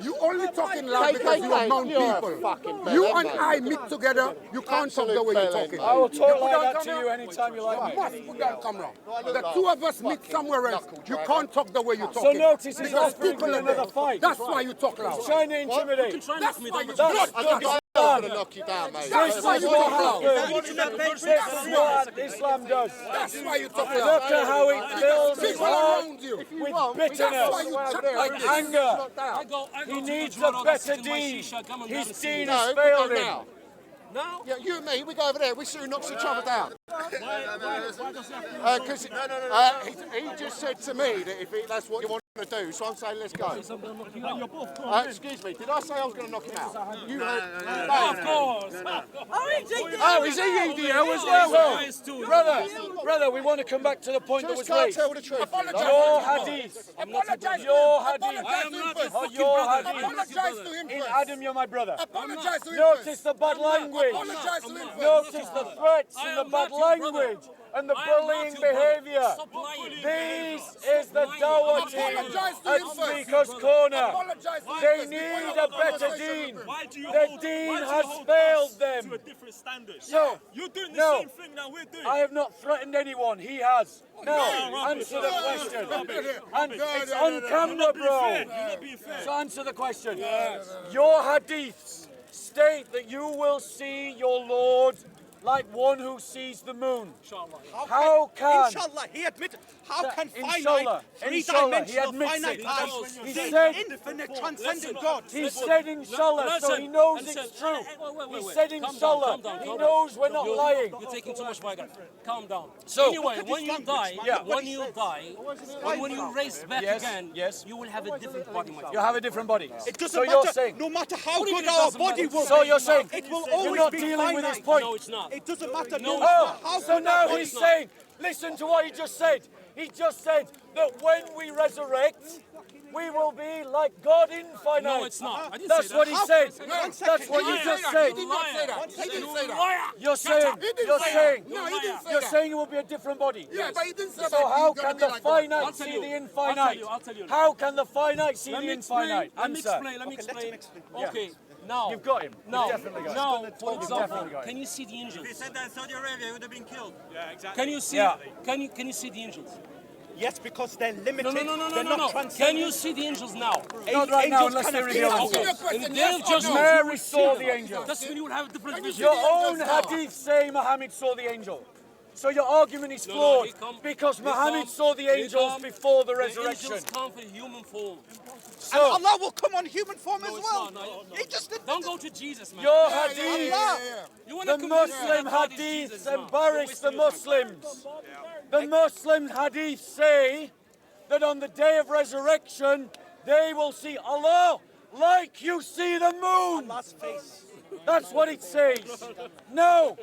You only talking loud because you KKK, among you're a people. fucking You bellend, and mate. I meet together. You can't talk the way you're talking. I will talk You put like on that to camera? you anytime you like me. Must put down camera. The two of us meet somewhere else. You can't talk the way you're So talking. notice he's Because offering people you are there. another fight. That's why you talk loud. Trying to intimidate. Try and That's knock me why down. you That's blood. not I'm gonna knock you down, mate. That's why you what talk loud. happens. This is what Islam does. That's why you talk Look loud. at how it fills his People heart around you. with That's why bitterness, you chat like like this. anger. I go He to needs the a Jumara, better sit in my dean. shisha, come and His have a seat. dean No, has we go failed him. now. Now? Yeah, you and me, we go over there. We soon knocks each other down. Because he just said to me that that's what you want to do, so I'm saying let's go. Excuse me, did I say I was going to knock him out? You heard? Of course. Oh, is he EDL as well? Brother, we want to come back to the point that Just was can't raised. tell the truth. Your hadith. Apologize. Your hadith. I am not your fucking Your brother. hadith. Apologize to him In first. Adam, you're my brother. Apologize to him Notice first. the bad language. Apologize to him first. Notice the threats I and the am bad not your brother. language. and the I am not bullying your brother. behaviour. Stop lying. This is the lying. Dawah team Apologise to at him first. Speaker's Corner. Apologise to him They first need before you a have better conversation dean. with him. Why do you The hold, dean why do you has hold failed us them. to a different standard? So, You're doing the no. same thing that we're doing. I have not threatened anyone. He has. No, rubbish. answer the question. And it's You're on camera, being fair. bro. You're not being fair. So answer the question. Your hadiths state that you will see your Lord like one who sees the moon. How can... Inshallah, he admitted. How can Inshallah, finite, inshallah, he three-dimensional admits finite it. eyes He see said- infinite transcendent God? He said inshallah, so he knows it's true. He said inshallah, he knows we're not lying. You're taking too much Viagra. Calm down. So- anyway, when you die, when you raise back Yes, again, yes. you will have a different body, my friend. You have a different body. It doesn't So matter. you're saying... No matter how What do you good mean it our doesn't body matter? will So be, you're saying it will you're always not be dealing with his finite. point. No, it's not. It doesn't matter. No, No, Oh, how so good now our body he's is. saying, listen to what he just said. He just said that when we resurrect, we will be like God infinite. No, it's not. I didn't That's say what that. he said. One That's second. what you He just did said. not say that. He didn't say that. You're saying, you're saying, No, he didn't say you're that. saying it will be a different body. Yeah, but he didn't say So that. how he's gonna can be the like God. finite I'll tell see you. the infinite? I'll tell you. How can the finite see Let the me explain. infinite? Let me Answer. explain. Let me Okay, let him explain. explain. Okay, now. You've got him. Now, You've definitely got him. now, for You've example, definitely got him. can you see the angels? If he said that in Saudi Arabia, he would have been killed. Yeah, exactly. Can you see? Yeah. Can you see the angels? Yes, because they're limited. No. They're not Can transcendent. you see the angels now? Not right now, Angels unless they cannot reveal see Answer your themselves. question, In the yes day of or judgment, no? Mary saw the angel. That's when you will have a different vision. Your own hadith say Muhammad saw the angel. So your argument is flawed because Muhammad saw the angels before the resurrection. The angels come in human form. And Allah will come on human form as it's well. not, no. He just did. Don't go to Jesus, man. Your hadith, You wanna the convince Muslim that God is hadiths Jesus, no. embarrass the Muslims. The Muslim hadiths say that on the day of resurrection, they will see Allah like you see the moon. Allah's face. That's what it says. No,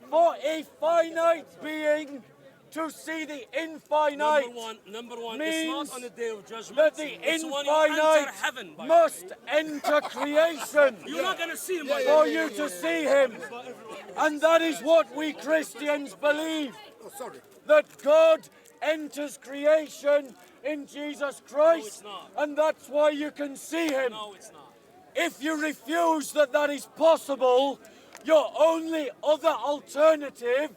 for a finite being to see the infinite Number one, means it's not on the day of judgment. that the It's when you enter infinite heaven. by must enter creation You're not going to see him. by for you to see him. And that is what we Christians believe. That God enters creation in Jesus Christ. not. And that's why you can see him. No, it's not. If you refuse that that is possible, your only other alternative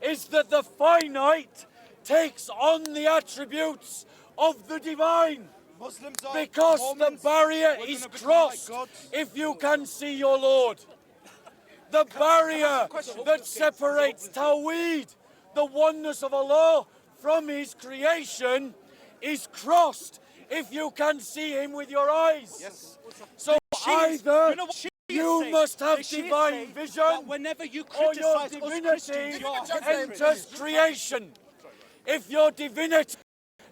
is that the finite takes on the attributes of the divine. Muslims are Because the Mormons. barrier We're is gonna become crossed like gods. if you can see your Lord. The barrier that separates Tawheed, the oneness of Allah, from his creation is crossed if you can see him with your eyes. Yes. So Shias, either you know what Shias you say? must have The Shias divine say vision that whenever you or your criticize us divinity Christians, you're enters creation. If your divinity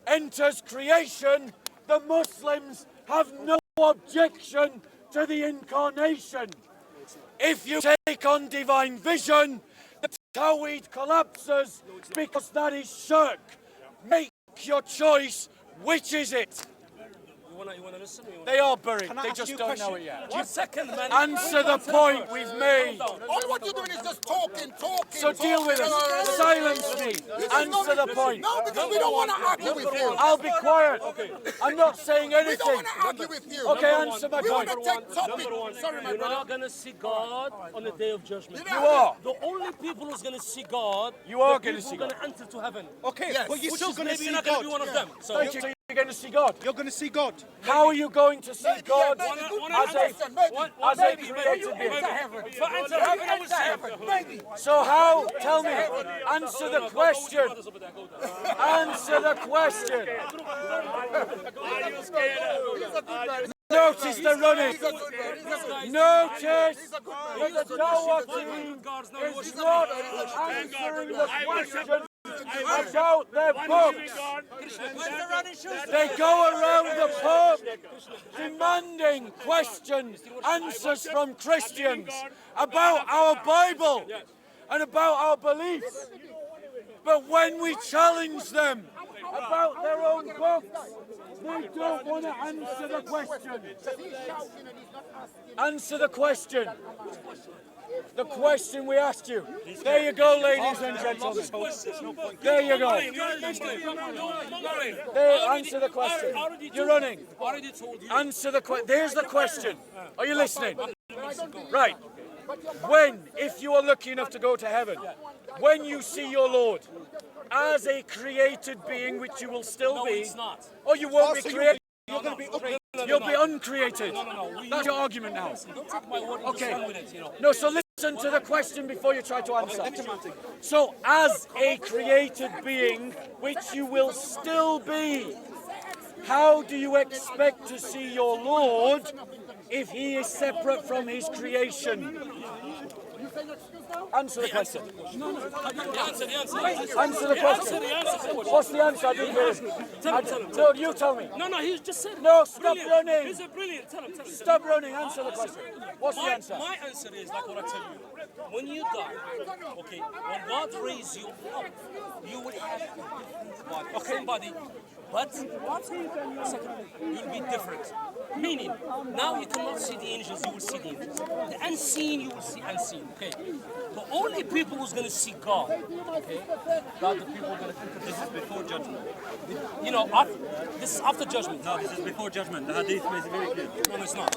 enters creation, the Muslims have no objection to the incarnation. If you take on divine vision, the Tawheed collapses because that is shirk. Make your choice. Which is it? You want to listen? They are buried. Can I They ask just you a don't question? know it yet. 1 second, man. Answer the point we've made. All what you're doing is just talking. So deal with us. Silence me. Answer the point. No, because we don't want to argue with you. I'll be quiet. I'm not saying We don't anything. want to argue with you. Okay, answer my We want point. to take topic. Sorry, my You're brother. not going to see God on the day of judgment. You are. The only people who's going to see God, You are the gonna people see who are God. going to enter to heaven. Okay, Yes. but you're Which still is going to maybe see not going to God. be one of them. So, So you're going to see God. You're going to see God. How are you going to see God maybe. as a created being? For enter heaven, I will see him. So how? Tell me. Answer the question. Answer the question. Notice the running. Notice that the Dawah team is not answering the question about their books. They go around the pub demanding questions, answers from Christians about our Bible and about our beliefs. But when we challenge them about their own books, they don't want to answer the question. Answer the question. the question we asked you. There you go, ladies and gentlemen. There you go. There, answer the question. You're running. Answer the question. There's the question. Are you listening? Right. When, if you are lucky enough to go to heaven, when you see your Lord as a created being, which you will still be, or you won't be created, you're going to be uncreated. You'll be uncreated. That's your argument now. Okay. No, so listen to the question before you try to answer. So, as a created being, which you will still be, how do you expect to see your Lord if he is separate from his creation? Answer the question. Answer the question. What's the answer? I didn't hear it. No, you tell me. No, he just said. No, stop running. He's a brilliant. Tell him. Stop running. Answer the question. What's the answer? My answer is like what I tell you. When you die, okay, when God raises you up, you will have a different body, but you'll be different. Meaning, now you cannot see the angels, you will see the angels. The unseen, you will see unseen. Okay. The only people who's going to see God, okay, God, the people are going to. This is before judgment. You know, this is after judgment. No, this is before judgment. The hadith makes it very clear. No, it's not.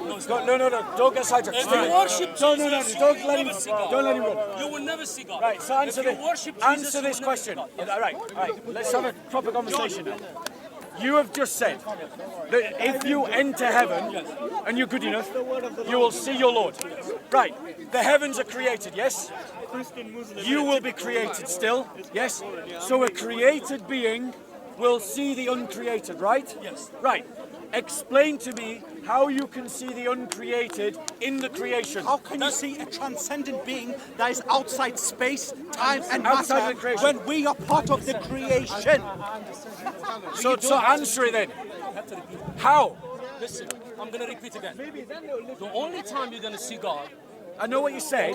No, it's not. No. Don't get sidetracked. If you worship No. Jesus, Don't you let will him. never see God. Don't let him run. You will never see God. Right. So answer If you worship Jesus, answer you this will never question. see God. All right. Let's have a proper conversation now. You have just said that if you enter heaven and you're good enough, you will see your Lord. Right. The heavens are created, yes? You will be created still, yes? So a created being will see the uncreated, right? Yes. Right. Explain to me how you can see the uncreated in the creation. How can you see a transcendent being that is outside space, time, and Outside matter the creation. when we are part of the creation? So answer it then. How? Listen, I'm going to repeat again. The only time you're going to see God, I know what you said.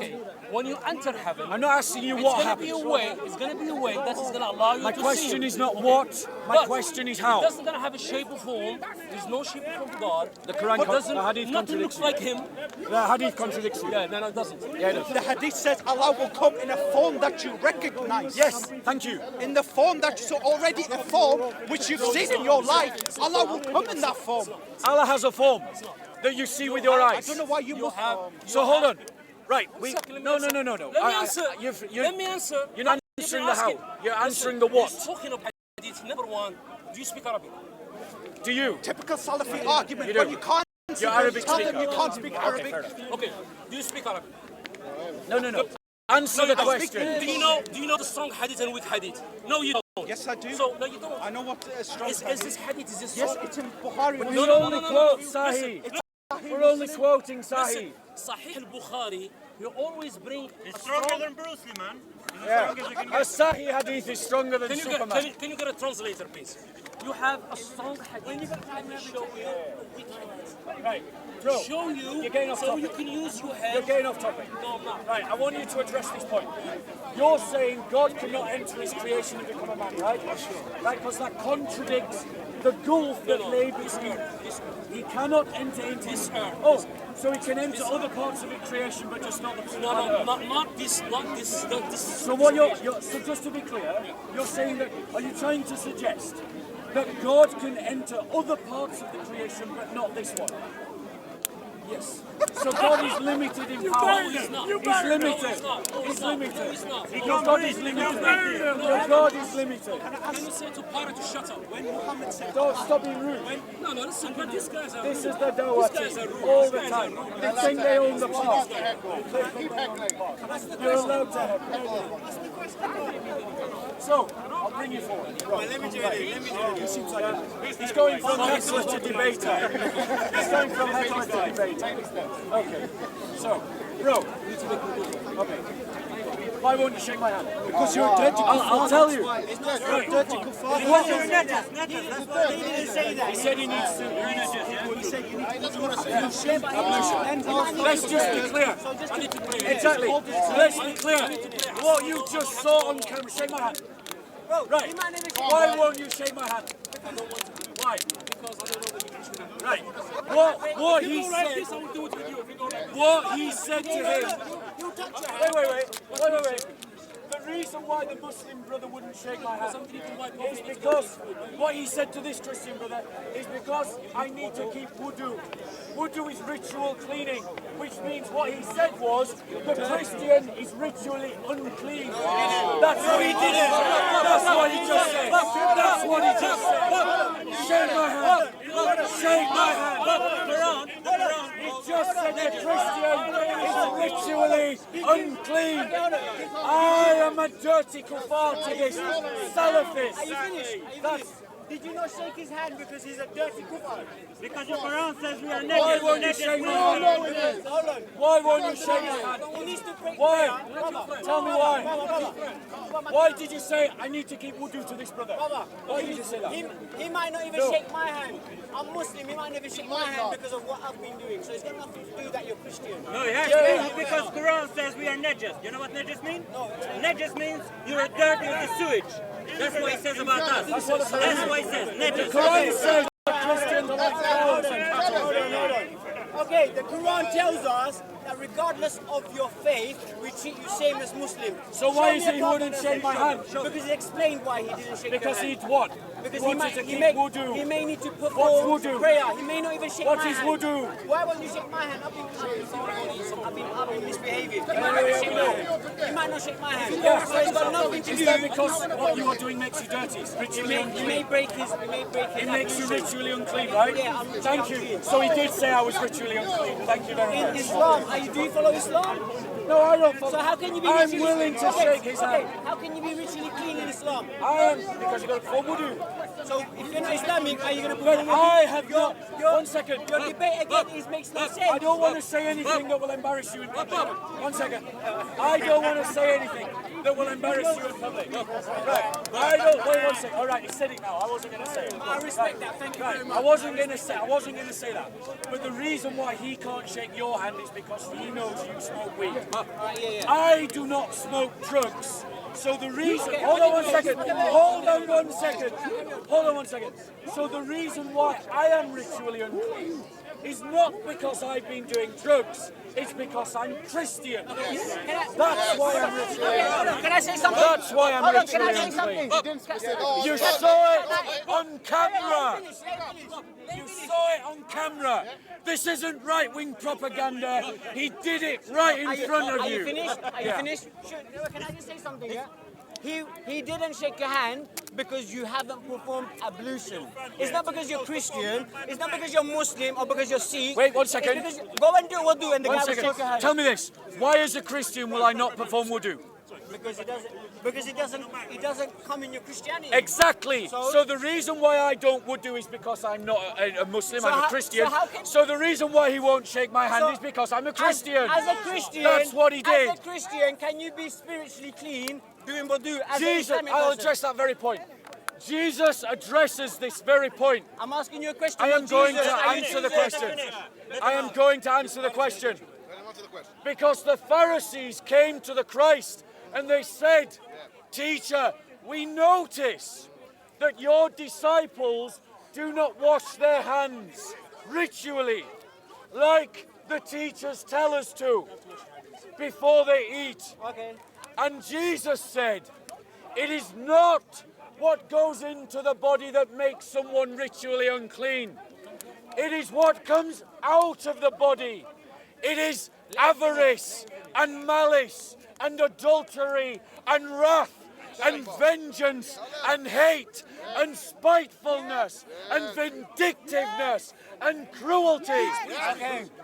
when you enter heaven, I'm not asking you it's what going to happens. be a way. It's going to be a way that is going to allow you My to see. question Him. is not what. My But question is It how. doesn't gonna have a shape or form. There's no shape or form of God. The Quran, It doesn't. the Hadith Nothing contradicts looks you. like Him. The hadith contradicts you. Yeah, no, it doesn't. Yeah, it does. The hadith says Allah will come in a form that you recognize. Yes, thank you. In the form that so already a form which you've seen in your life, Allah will come in that form. Allah has a form that you see with your I eyes. don't know why you must have. So hold on. Right. No. No. Let me answer. Let me answer. You're not answering the how. You're answering the what. He's talking about hadith. Number one, do you speak Arabic? Do you? Typical Salafi argument. You do. When you can't You're Arabic tell them speaker. you can't speak Arabic. Okay. Do you speak Arabic? No. Answer the Do question. you know the strong hadith and weak hadith? No, you don't. Yes, I do. So no, you don't. I know what strong Is this hadith? Is this Yes, strong? it's in Bukhari. We only quote Sahih. We're only quoting Sahih. Sahih al-Bukhari, you always bring. It's stronger than Bruce Lee, man. Yeah. A Sahih hadith is stronger than Can Superman. you get a translator, please? You have a strong hadith that show you weak hadith. Right. Bro, Show you you're getting off so topic. you can use your head. You're getting off topic. No, I'm not. Right, I want you to address this point. You're saying God cannot enter his creation and become a man, right? Right, because that contradicts the gulf that lay between. He cannot enter into his earth. Oh, so he can enter other parts of his creation, but just not the planet Earth. Not this. So what you're so just to be clear, you're saying that, are you trying to suggest that God can enter other parts of the creation, but not this one? Yes. So God is limited in power. He's not. He's limited. No, He's limited. He's not. Because God is limited. God is limited. Can you say to Para to shut up? When Muhammad said, Don't stop being rude. no, listen, but these guys are This rude. is the Dawah These guys are team rude. all These the guys time. are rude. They think they own the park. Keep heckling. You're allowed to have. So, I'll bring you forward. Right. He's going from heckler to debater. He's going from heckler to debater. Okay. So, bro. Okay. Why won't you shake my hand? Because you're a dirty I'll tell you. You're a dirty kuffar. He said he needs to. Let's just be clear. Exactly. Let's be clear. What you just saw on camera. Shake my hand. Right. Why won't you shake my hand? Right. Right. What he said to him. Wait. The reason why the Muslim brother wouldn't shake my hand is because what he said to this Christian brother is because I need to keep wudu. Wudu is ritual cleaning, which means what he said was the Christian is ritually unclean. That's what he did. That's what he just said. That's what he just said. Shake my hand. Shake my hand. He just said the Christian is ritually unclean. I am a dirty kuffar to this Salafist. Are you finished? Did you not shake his hand because he's a dirty kuffar? Because the Quran says we are Why naked. won't you shake my hand? Why won't you shake my hand? Why? Tell me why. Why did you say I need to keep wudu to this brother? Why did you say that? He might not even shake my hand. I'm Muslim, he might never shake my hand because of what I've been doing. So it's got nothing to do that you're Christian. No, it has to, because Quran says we are najas. You know what najas means? No. Najas means you are dirty with the sewage. That's what it says about us. That's what it says. Najas. Quran says Christians are like cows and cattle. Hold on. Okay, the Quran tells us that regardless of your faith, we treat you same as Muslims. So why is it he wouldn't shake my hand? Because he explained why he didn't shake Because your hand. he'd what? Because He he wanted to may, keep he wudu. may need to What's perform wudu? prayer. He may not even shake What my is hand. wudu? Why won't you shake my hand? I've been misbehaving. He might not shake my hand. Yeah. So it's got nothing to Is do. that because what you are doing makes you dirty? It's He ritually may unclean. break his. It makes you ritually unclean, right? Yeah, Thank you. So he did say I was ritually unclean. Thank you very In much. Islam, do you follow Islam? No, I don't follow. So how can you be I'm ritually willing to shake his hand. How can you be ritually clean in Islam? I am, because you got to perform wudu. So if you're not Islamic, are you going to perform But I have not. One second. Your debate again makes no sense. I don't want to say anything that will embarrass you in public. 1 second. I don't want to say anything that will embarrass you in public. Right. I don't. Wait 1 second. All right, he said it now. I wasn't going to say it. I respect that. Thank you very much. I wasn't going to say that. But the reason why he can't shake your hand is because he knows you smoke weed. I do not smoke drugs. So the reason, hold on 1 second. So the reason why I am ritually unclean is not because I've been doing drugs. It's because I'm Christian. That's why I'm ritually unclean. Can I say something? That's why I'm ritually Can I say unclean. something? You saw it on camera. You saw it on camera. This isn't right-wing propaganda. He did it right in front of you. Are you finished? Are you finished? Can I just say something? Yeah. He didn't shake your hand because you haven't performed ablution. It's not because you're Christian. It's not because you're Muslim or because you're Sikh. Wait 1 second. It's because go and do wudu and the guy will shake your hand. Tell me this. Why as a Christian will I not perform wudu? Because it doesn't come in your Christianity. Exactly. So the reason why I don't wudu is because I'm not a Muslim, I'm a Christian. So the reason why he won't shake my hand is because I'm a Christian. As a Christian, that's what he did. As a Christian, can you be spiritually clean doing wudu as Jesus, an Islamic I'll person? address that very point. Jesus addresses this very point. I'm asking you a question. I am going to answer the question. I am going to answer the question. Because the Pharisees came to the Christ and they said, Teacher, we notice that your disciples do not wash their hands ritually, like the teachers tell us to, before they eat. Okay. And Jesus said, it is not what goes into the body that makes someone ritually unclean. It is what comes out of the body. It is avarice and malice and adultery and wrath and vengeance and hate and spitefulness and vindictiveness and cruelty.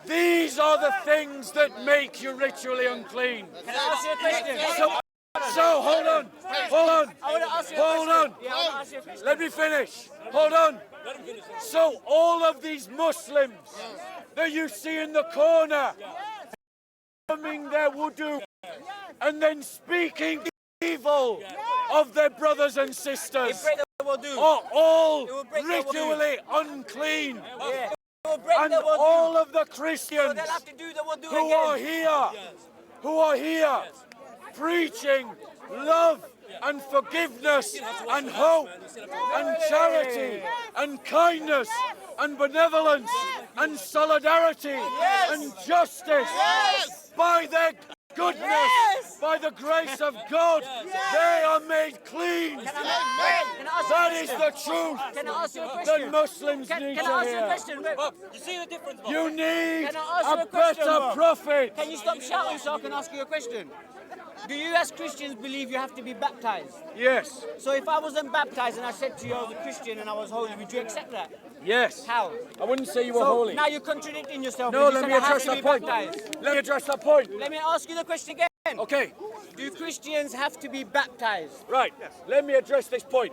These are the things that make you ritually unclean. Can I ask you a question? So hold on. Let me finish. Hold on. So all of these Muslims that you see in the corner, performing their wudu and then speaking evil of their brothers and sisters, are all ritually unclean. And all of the Christians who are here preaching love and forgiveness and hope and charity and kindness and benevolence and solidarity and justice by their goodness, by the grace of God, they are made clean. That is the truth that Muslims need to hear. You see the difference? You need Can I ask you a a question, better Bob? prophet. Can you stop shouting so I can ask you a question? Do you as Christians believe you have to be baptized? Yes, So if I wasn't baptized and I said to you I was a Christian and I was holy, would you accept that? yes. How? I wouldn't say you were So holy. now you're contradicting yourself. No, because let you me said I have address to that be point. baptized. Let me address that point. Let me ask you the question again. Okay, Do Christians have to be baptized? right. Let me address this point.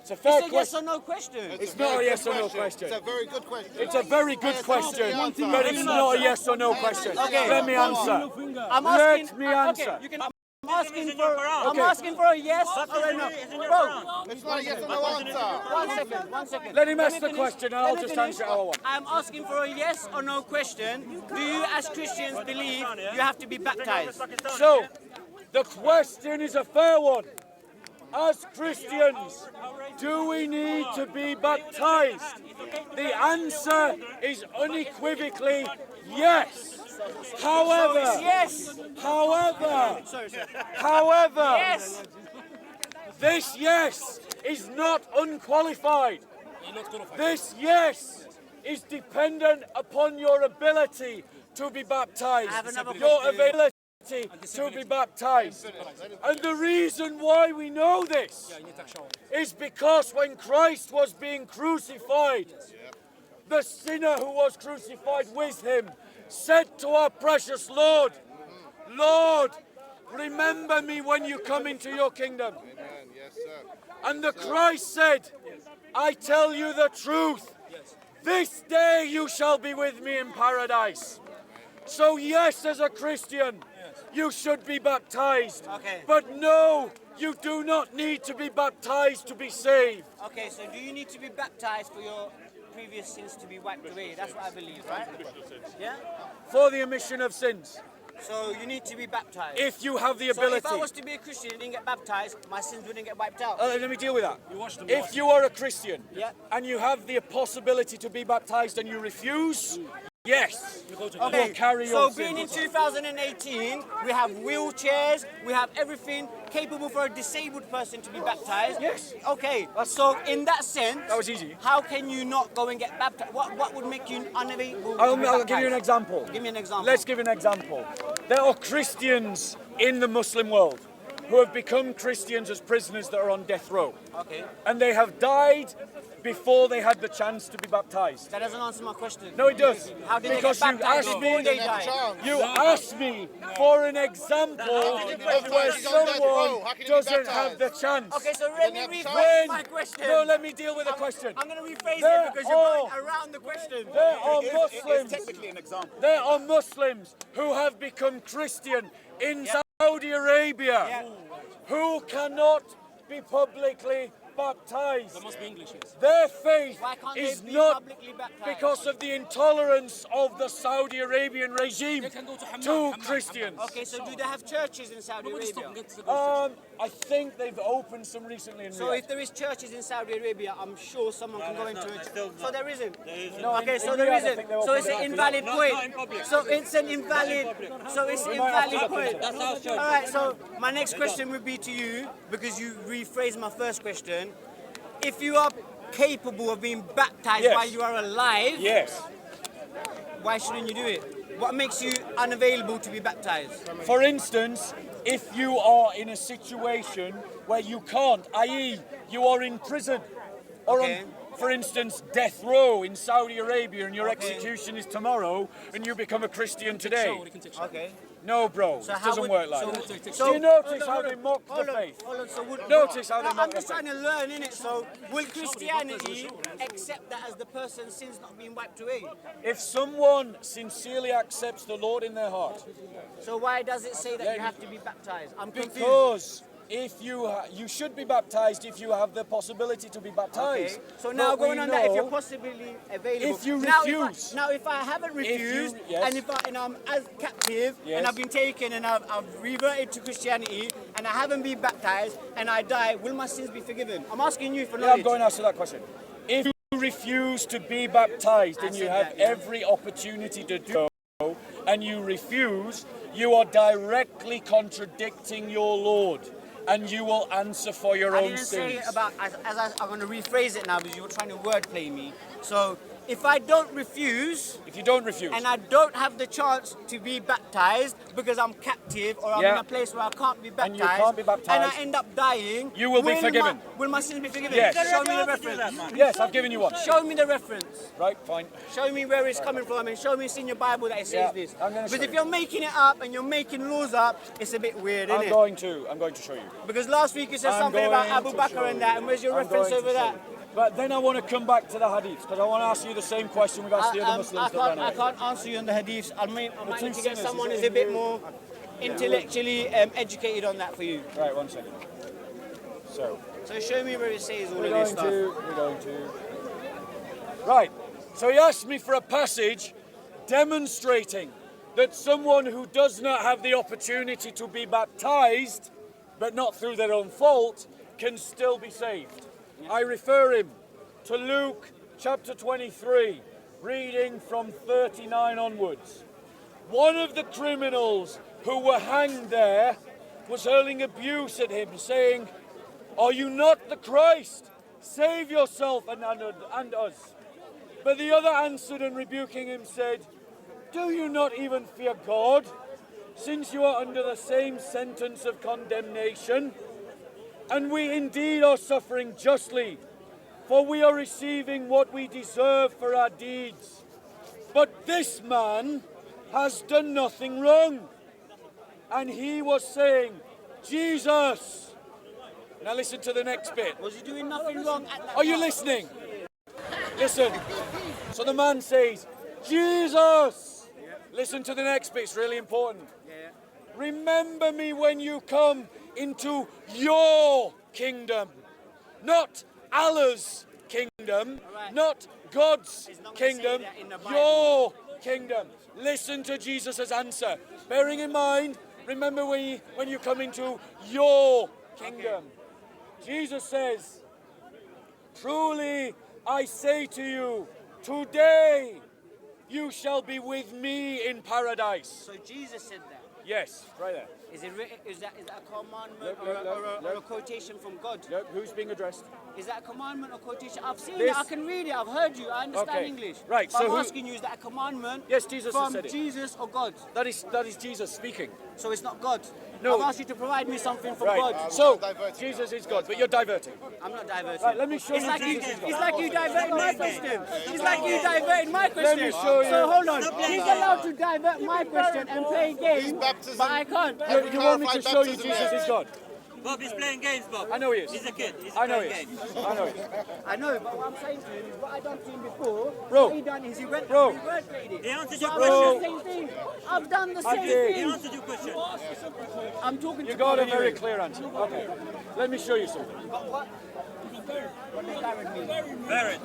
It's a fair It's a yes question. or no question. It's not a yes or no question. It's a very good question. It's a very good question, but it's not a yes or no question. Okay. Let me answer. I'm asking. Let me answer. Okay, you can. I'm asking for a yes or a no. Bro, It's not a yes or no answer. one second. Let him ask the finish. question and I'll Let me just finish. answer how I want. I'm asking for a yes or no question. Do you as Christians believe you have to be baptized? So, the question is a fair one. As Christians, do we need to be baptized? The answer is unequivocally yes. However, Yes. however, Yes. this yes is not unqualified. This yes is dependent upon your ability to be baptized. I have another Your question. ability to be baptized. And the reason why we know this is because when Christ was being crucified, the sinner who was crucified with him said to our precious Lord, Lord, remember me when you come into your kingdom. Amen. Yes, sir. And the Christ said, I tell you the truth, this day you shall be with me in paradise. So yes, as a Christian, you should be baptized. Okay. But no, you do not need to be baptized to be saved. Okay, so do you need to be baptized for your previous sins to be wiped away? That's what I believe, right? Yeah? For the omission of sins, So you need to be baptized. if you have the So ability. if I was to be a Christian and didn't get baptized, my sins wouldn't get wiped out. Let me deal with that. If you are a Christian Yeah. and you have the possibility to be baptized and you refuse, yes, Okay, or carry so your being in sins. 2018, we have wheelchairs, we have everything capable for a disabled person to be baptized. Yes. Okay, so in that sense, That was easy. how can you not go and get baptized? What would make you unable to I'll be give you an baptized? example. Give me an example. Let's give an example. There are Christians in the Muslim world who have become Christians as prisoners that are on death row. Okay, And they have died before they had the chance to be baptized. that doesn't answer my question. No, it does. How did Because they you get baptized asked before me, they died? you asked me for an example of where someone doesn't have the chance. Okay, so let me rephrase When, my question. no, let me deal with the question. I'm going to rephrase There it because you're are- going around the question. There are Muslims. Technically an example. There are Muslims who have become Christian in Saudi Arabia who cannot be publicly baptized. There must be English, yes. Their faith Why can't is they be not publicly baptized? because of the intolerance of the Saudi Arabian regime They can go to Hammam, to Hammam, Christians. Okay, so do they have churches in Saudi We're going to stop and Arabia? get to the question. I think they've opened some recently in So Riyadh. if there is churches in Saudi Arabia, I'm sure someone can go into it. So there isn't. No, Okay, in so there Riyadh, I isn't. think they So it's opened an it up. invalid Not in point. public. So it's an invalid. So it's an invalid point. That's our church. All right. So my next question would be to you because you rephrased my first question. If you are capable of being baptized Yes. while you are alive, Yes. why shouldn't you do it? What makes you unavailable to be baptized? For instance, if you are in a situation where you can't, i.e., you are in prison or Okay. on, for instance, death row in Saudi Arabia and your execution is tomorrow and you become a Christian today. They can take shower. Okay. No, bro, So it how doesn't would- work like so- that. so- Do you notice how hold they on, mock hold the on, faith? hold on, so would, Notice how they No, mock I'm the just faith. trying to learn, innit? So will Christianity accept that as the person's sins not being wiped away? If someone sincerely accepts the Lord in their heart, So why does it say that you have to be baptized? I'm confused. because if you should be baptized if you have the possibility to be baptized. Okay. So now But going we on that, if you're know possibly available. if you now, refuse- now if I haven't refused, yes. and I'm as captive, Yes. and I've been taken, and I've reverted to Christianity, and I haven't been baptized, and I die, will my sins be forgiven? I'm asking you for Yeah, knowledge. I'm going to answer that question. If you refuse to be baptized and you said have that, yeah. every opportunity to do so, and you refuse, you are directly contradicting your Lord, and you will answer for your I own didn't sins. say about, I'm going to rephrase it now because you were trying to wordplay me. So if I don't refuse, If you don't refuse, and I don't have the chance to be baptized because I'm captive or I'm Yeah. in a place where I can't be baptized, And you can't be baptized, and I end up dying, you will be forgiven. Will my sins be forgiven? Yes. Show me the Do that, reference. man. yes, I've given you one. Show me the reference. Right, fine. Show me where it's coming from and show me it's in your Bible that it says Yeah, this. I'm gonna Because show if you. you're making it up and you're making laws up, it's a bit weird, isn't I'm it? going to show you. Because last week you said I'm something about going Abu to Bakr show and that, and where's your I'm reference going to over show that? you. But then I want to come back to the hadiths because I want to ask you the same question we've asked the other Muslims that ran I away. can't answer you on the hadiths. I might two need to get sinners, someone is who's it a bit you? more intellectually educated on that for you. Right, 1 second. So, So show me where it says all we're of going this stuff. we're going to. Right, so he asked me for a passage demonstrating that someone who does not have the opportunity to be baptized, but not through their own fault, can still be saved. I refer him to Luke chapter 23, reading from 39 onwards. One of the criminals who were hanged there was hurling abuse at him, saying, "Are you not the Christ? Save yourself and us." But the other answered and rebuking him said, "Do you not even fear God, since you are under the same sentence of condemnation? And we indeed are suffering justly, for we are receiving what we deserve for our deeds. But this man has done nothing wrong." And he was saying, "Jesus." Now listen to the next bit. Was he doing nothing wrong at that Are you time? listening? Listen. So the man says, "Jesus." Listen to the next bit, it's really important. "Remember me when you come into your kingdom." Not Allah's kingdom, not God's not gonna kingdom, say that in the Bible. your kingdom. Listen to Jesus' answer. Bearing in mind, remember when you come into your kingdom. Jesus says, "Truly I say to you, today you shall be with me in paradise." So Jesus said that. Yes, right there. Is it written, is that a commandment Look, or, look, or look, or a look. quotation from God? Look, who's being addressed? Is that a commandment or quotation? I've seen This- it, I can read it, I've heard you, I understand Okay, English. right, But so I'm who- asking you, is that a commandment Yes, Jesus has from said it. Jesus or God? That is Jesus speaking. So it's not God. No. I've asked you to provide me something from Right. God. So Jesus is God, but you're diverting. I'm not diverting. Right, let me show It's you like you, Jesus is God. it's like you diverted my question. It's like you diverted my question. me show you. So hold on. He's allowed to divert my question and play games, baptism. but I can't. You want me to show you baptism Jesus there. is God? Bob is playing games, Bob. I know he is. He's a kid. He's I know playing he is. games. I know he is. I know, but what I'm saying to him is what I done to him before. Bro. What he done is he went Bro. and rewordplayed it. He answered So your I've done question. the same thing. I've done the same did. He thing. answered your question. I'm talking You to got God a very anyway. clear answer. Okay. Let me show you something. What they married me. Barrett.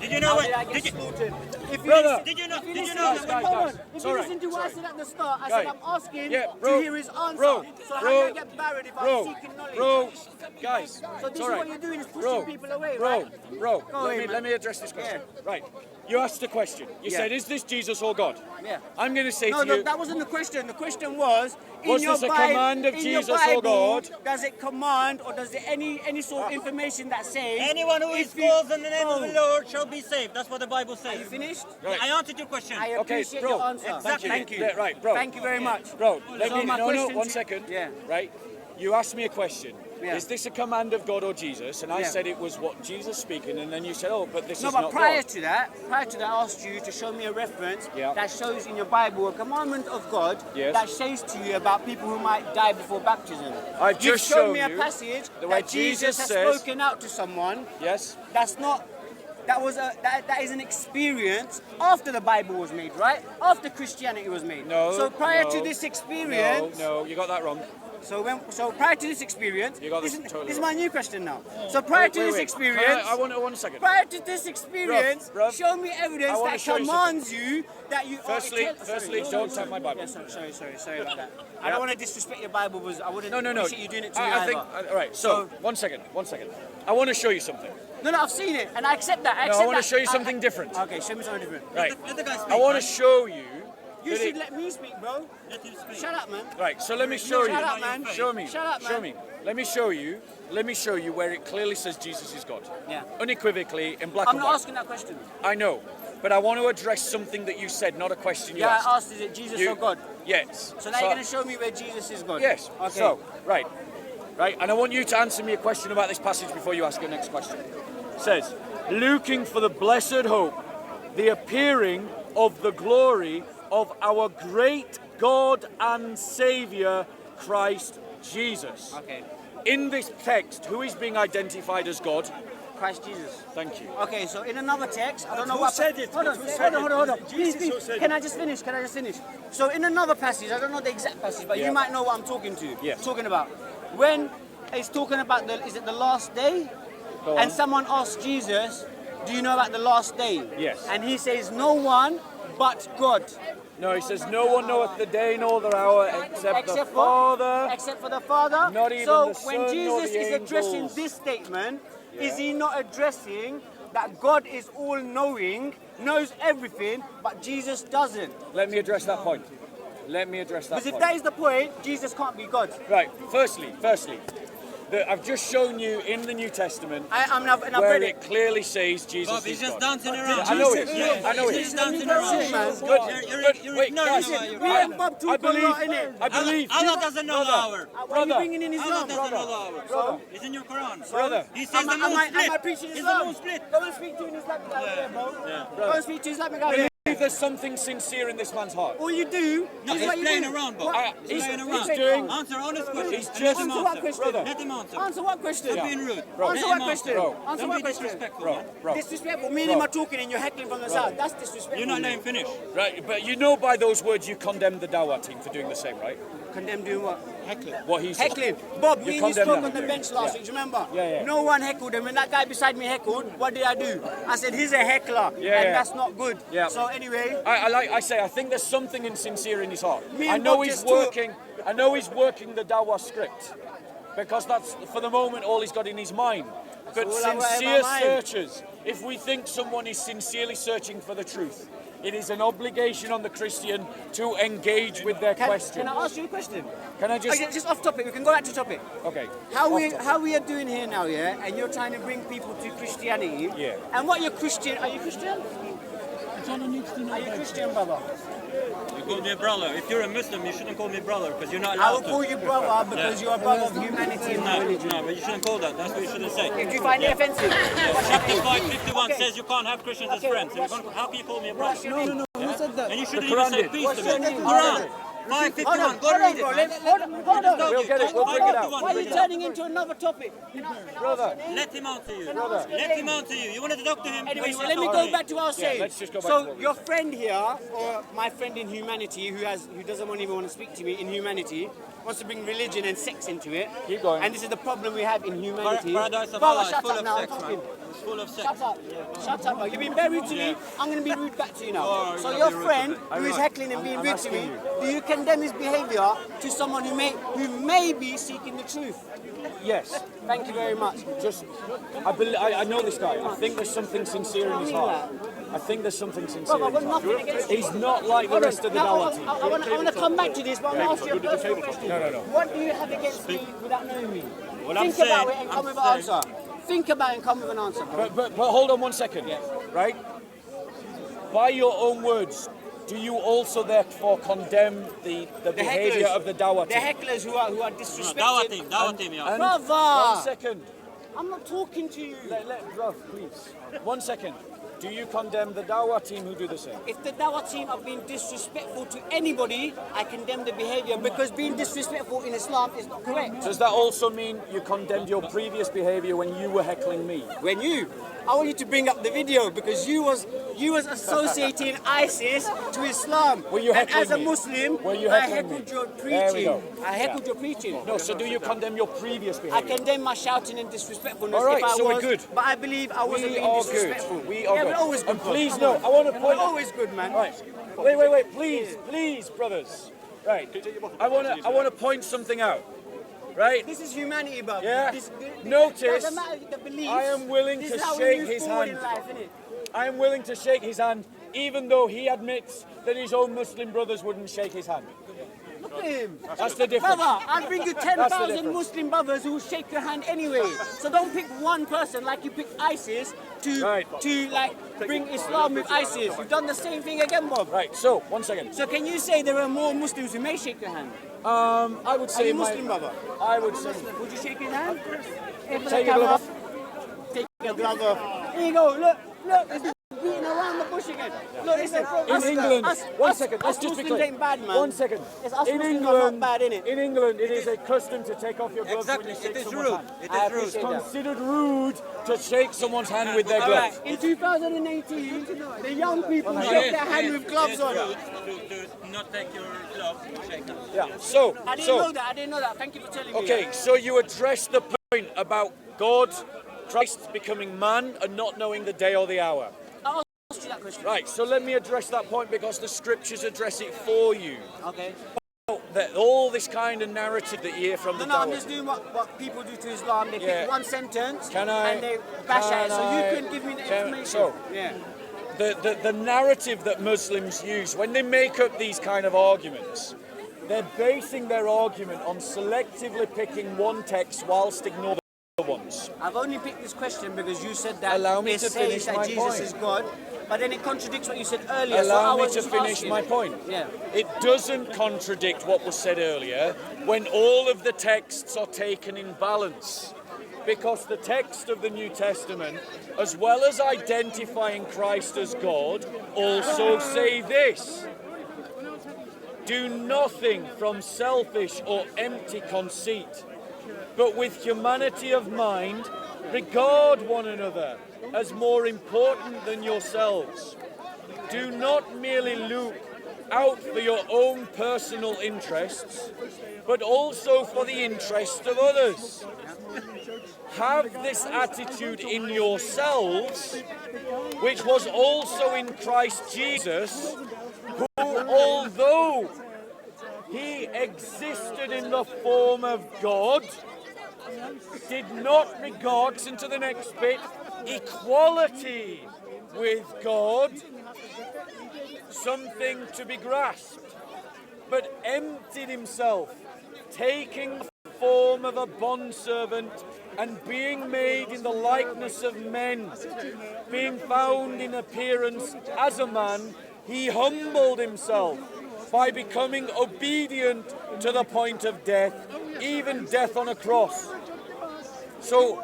Did you know How did I what? get Did you, slaughtered? If you Brother. listen- Did you know- if did you listen- know- hold Guys, on. guys, If it's you all listen to what I said at the start, I said Guys. I'm asking Yeah, to bro. hear his answer. Bro. So how Bro. do I get married if I'm seeking knowledge? Bro. Guys. So this it's is all right. what you're doing is pushing Bro. people away, Bro. right? Bro. Go away, Let man. me address this question. Right. You asked a question. You Yeah. said, "Is this Jesus or God?" Yeah. I'm going to say No, to you, that wasn't the question. The question was, Was this a command of in your Jesus or Bible, God? does it command or does it any sort of information that says anyone who is if you- called in the name of the Oh, Lord shall be saved. That's what the Bible Are says. you finished? I answered your question. I Okay, appreciate bro. your answer. Exactly. Thank you. Yeah, right, bro. Thank you very much. Bro, let So me. my No, question 1 to- second. Yeah. Right. You asked me a question. Yeah. Is this a command of God or Jesus? And I Yeah. said it was what Jesus speaking, and then you said, "Oh, but this No, is but not prior God." to that, I asked you to show me a reference Yeah. that shows in your Bible a commandment of God Yes. that says to you about people who might die before baptism. I've You've just shown shown me a you passage the way that Jesus has says- spoken out to someone. Yes. That's not. That is an experience after the Bible was made, right? After Christianity was made. No. So prior no, to this experience, No, you got that wrong. So prior to this experience, You got this, this totally this is wrong. my new question now. So prior to this experience, I want 1 second. prior to this experience, Bruv, show me evidence wanna that show you commands you that you. Firstly, don't tap my Bible. Yeah, sorry about that. I don't want to disrespect your Bible, but I wouldn't No. appreciate you doing it to me I think. either. All right. So 1 second. I want to show you something. No, I've seen it, and I accept that. I want to show you something different. Okay, show me something different. Right. Let the guy speak. I want to show you. You should let me speak, bro. Let him speak. Shut up, man. Right. So let me show you. Shut up, man. Show me. Shut up, man. Show me. Let me show you. Let me show you where it clearly says Jesus is God. Yeah. Unequivocally in black I'm and not white. asking that question. I know, but I want to address something that you said, not a question you Yeah, asked. I asked, is it Jesus or God? Yes. So now you're going to show me where Jesus is God? Yes. Okay. So, right. And I want you to answer me a question about this passage before you ask your next question. It says, looking for the blessed hope, the appearing of the glory of our great God and Saviour, Christ Jesus. Okay. In this text, who is being identified as God? Christ Jesus. Thank you. Okay, so in another text, I don't know Who what. said it? Hold on. Please. Can I just finish? So in another passage, I don't know the exact passage, but Yeah. you might know what I'm talking Yes. about. When it's talking about is it the last day? Go And on. someone asks Jesus, do you know about the last day? Yes. And he says, no one but God. No, he says, no one knoweth the day nor the hour except the Father. Except for the Father. Not even so the Son when nor Jesus the is addressing angels. this statement, is he not addressing that God is all-knowing, knows everything, but Jesus doesn't? Let me address that point. Because if that is the point, Jesus can't be God. Right, firstly, I've just shown you in the New Testament I've where read it clearly says Jesus Bob, he's is just God. dancing around. I know it. Yeah, I know he's it. just dancing around. You're Wait, ignoring guys, him. Me and Bob talk a lot, innit? I believe. Allah doesn't know the hour. Why are you bringing in Allah Islam? doesn't know the hour. It's in your Quran. Brother. He says the moon Am I split. preaching It's the Islam? moon split. Go and speak to an Islamic guy over there, bro. Go and speak to an Islamic guy over there. Believe there's something sincere in this man's heart. All you do No, is he's what you playing do. around, Bob. What? He's playing around. He's doing. Answer honest questions. He's and just- let him Answer what answer. question? Let him answer. Answer what question? Stop being rude. Answer Let what him question? Bro. Answer Don't what be question? disrespectful, Bro, man. bro. Disrespectful. Me and him are talking and you're heckling from the side. That's disrespectful. You're not letting him finish. Right, but you know by those words you condemn the Dawah team for doing the same, right? Condemn doing what? Heckling. What he said. Heckling. Bob, You me and you condemn spoke that. on the bench last week, do you remember? Yeah. No one heckled him. When that guy beside me heckled, what did I do? I said, he's a heckler. Yeah, and yeah. that's not good. Yeah. So anyway, I think there's something insincere in his heart. Me I and know Bob he's just talk- working. I know he's working the Dawah script because that's for the moment all he's got in his mind. But all I've got in my sincere mind. searchers, if we think someone is sincerely searching for the truth, it is an obligation on the Christian to engage with their question. can I ask you a question? Can I just? Okay, just off topic. We can go back to topic. Okay. How we are doing here now, yeah? And you're trying to bring people to Christianity. Yeah. And what you're Christian? Are you Christian? Are you Christian, brother? You call me a brother. If you're a Muslim, you shouldn't call me brother because you're not I allowed will to. call you brother because you're a brother of humanity and No, religion. no, but you shouldn't call that. That's what you shouldn't say. If you find it offensive. 55:51 Okay. says you can't have Christians as Okay, friends. So how can you call me a brother? No. Who said that? And you shouldn't Quran even say did. peace to me. your name? Quran. 5:51. Go read it, bro. man. Hold on. We'll get it. We'll bring it out. Why are you turning into another topic? Brother. Let him answer you. Brother. Let him answer you. You wanted to talk to him. Anyway, but so you let me wanna talk go back to what I was saying. let's just go back to so what we your friend here, or my friend in humanity, who doesn't even want to speak to me in humanity, wants to bring religion and sex into it. Keep going. And this is the problem we have in humanity. Paradise of Brother, Allah is shut full up of now. sex, I'm man. talking. It's full of sex. Shut up, bro. You've been very rude to me. I'm going to be rude back to you now. Oh, you're So gonna your be rude friend, to who is heckling and being rude to me, asking do you condemn his behaviour to someone who may be seeking the truth? Yes. Thank you very much. I know this guy. I think there's something sincere in his heart. I think there's something sincere. Bro, I've got nothing against you. He's not like the rest of the Dawah team. I want to come back to this, but I'm going to ask you a personal question. No. What do you have against me without knowing me? What I'm Think about saying- it and come I'm with an answer. Think about it and come with an answer, bro. But hold on 1 second. Right? By your own words, do you also therefore condemn the behaviour of the Dawah The team? hecklers who are No, disrespecting. Dawah team, yeah. And- Brother! 1 second. I'm not talking to you. Bruv, please. 1 second. Do you condemn the Dawah team who do the same? If the Dawah team are being disrespectful to anybody, I condemn the behavior because being disrespectful in Islam is not correct. Does that also mean you condemned your previous behavior when you were heckling me? When you, I want you to bring up the video because you was associating ISIS to Islam. Were you heckling and as a me? Muslim, Were you I heckling heckled me? your There we preaching. go. I heckled your preaching. No, so do you condemn your previous I behavior? condemn my shouting and disrespectfulness. All right, if I so we're was, good. But I believe I wasn't We being are disrespectful. good. We are yeah, good. we're always good. And bro. please Come no, on. I want to point We're always good, man. Right. Wait, please, brothers. Right. I want to point something out. Right. This is humanity, bro. Yeah. It Notice, doesn't matter the beliefs. I am willing This to is how we shake move his forward hand. in life, innit? I am willing to shake his hand, even though he admits that his own Muslim brothers wouldn't shake his hand. Look at him. That's the difference. Brother, I'll bring you That's 10,000 the difference. Muslim brothers who will shake your hand anyway. So don't pick one person like you picked ISIS to bring Islam with ISIS. You've done the same thing again, Bob. Right, so, 1 second. So can you say there are more Muslims who may shake your hand? I would say Are you Muslim, brother? I would say... Would you shake his hand? Take your glove off. Take your glove off. Here you go, look, it's beating around the bush again. Look, listen, In England, one second, let's just be Muslims clear. ain't bad, man. 1 second. It's us In Muslims England, are not bad, innit? in England, it is a custom to take off your gloves Exactly, when you it shake is someone's rude. hand. It I is rude. It's appreciate that. considered rude to shake someone's hand with their All gloves. right, in 2018, the young people shake their hand with gloves on. To not take your glove, shake hands. Yeah. So, I didn't know that. Thank you for telling me. okay, so you addressed the point about God, Christ becoming man and not knowing the day or the hour. I'll ask you that question. Right, so let me address that point because the scriptures address it for you. Okay. That all this kind of narrative that you hear from the No, I'm Dawah. just doing what people do to Islam. They Yeah. pick one sentence Can I- and they bash at it. So can I- you can give me the can- information. so- yeah. The narrative that Muslims use when they make up these kind of arguments, they're basing their argument on selectively picking one text whilst ignoring the other ones. I've only picked this question because you said that Allow me it to says finish that my Jesus point. is God, but then it contradicts what you said earlier. so I Allow me was to just finish asking. my point. Yeah. It doesn't contradict what was said earlier when all of the texts are taken in balance. Because the text of the New Testament, as well as identifying Christ as God, also say this: do nothing from selfish or empty conceit, but with humanity of mind, regard one another as more important than yourselves. Do not merely look out for your own personal interests, but also for the interest of others. Have this attitude in yourselves, which was also in Christ Jesus, who, although he existed in the form of God, did not regard, into the next bit, equality with God something to be grasped, but emptied himself, taking the form of a bondservant and being made in the likeness of men. Being found in appearance as a man, he humbled himself by becoming obedient to the point of death, even death on a cross. So,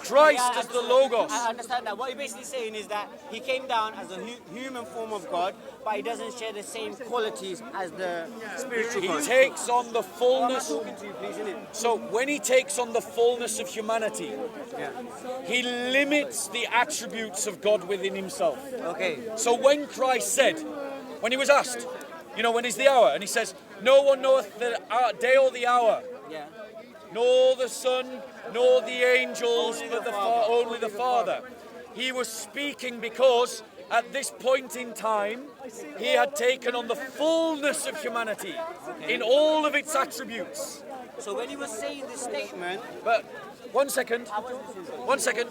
Christ as the Logos. I understand that. What you're basically saying is that he came down as a human form of God, but he doesn't share the same qualities as the spiritual He God. takes on the fullness. I'm talking to you, please, innit? So when he takes on the fullness of humanity, Yeah. he limits the attributes of God within himself. Okay. So when Christ said, when he was asked, when is the hour? And he says, no one knoweth the day or the hour, Yeah. nor the Son, nor the angels, but only the Father. He was speaking because at this point in time, he had taken on the fullness of humanity in all of its attributes. So when he was saying this statement, But, 1 second. I was listening. 1 second.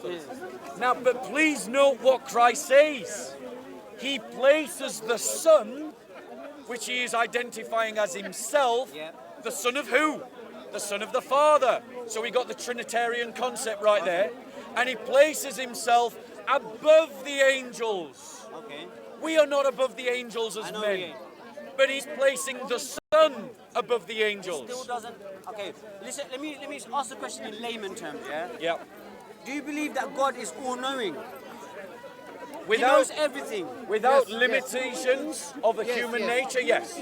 Now, but please note what Christ says. He places the Son, which he is identifying as himself, Yeah. the Son of who? The Son of the Father. So we got the Trinitarian concept right there. And he places himself above the angels. Okay. We are not above the angels I as know we men. ain't. But he's placing the Son above the angels. Still doesn't. Okay. Listen. Let me ask the question in layman terms. Yeah. Yeah. Do you believe that God is all-knowing? He knows everything. Without limitations of the human nature, yes.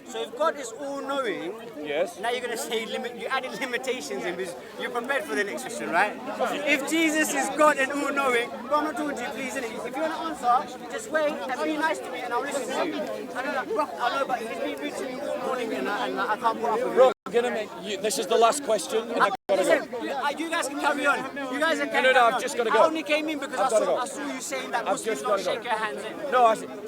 So if God is all-knowing, yes. Now you're going to say you added limitations in because you're prepared for the next question, right? If Jesus is God and all-knowing, well, I'm not talking to you, please. If you want to answer, just wait and be nice to me, and I'll listen to you. I know, but he's been rude to me all morning, and I can't put up with it. This is the last question. Listen, you guys can carry on. You guys can carry on. No, I've just got to go. I only came in because I saw you saying that Muslims don't shake your hands.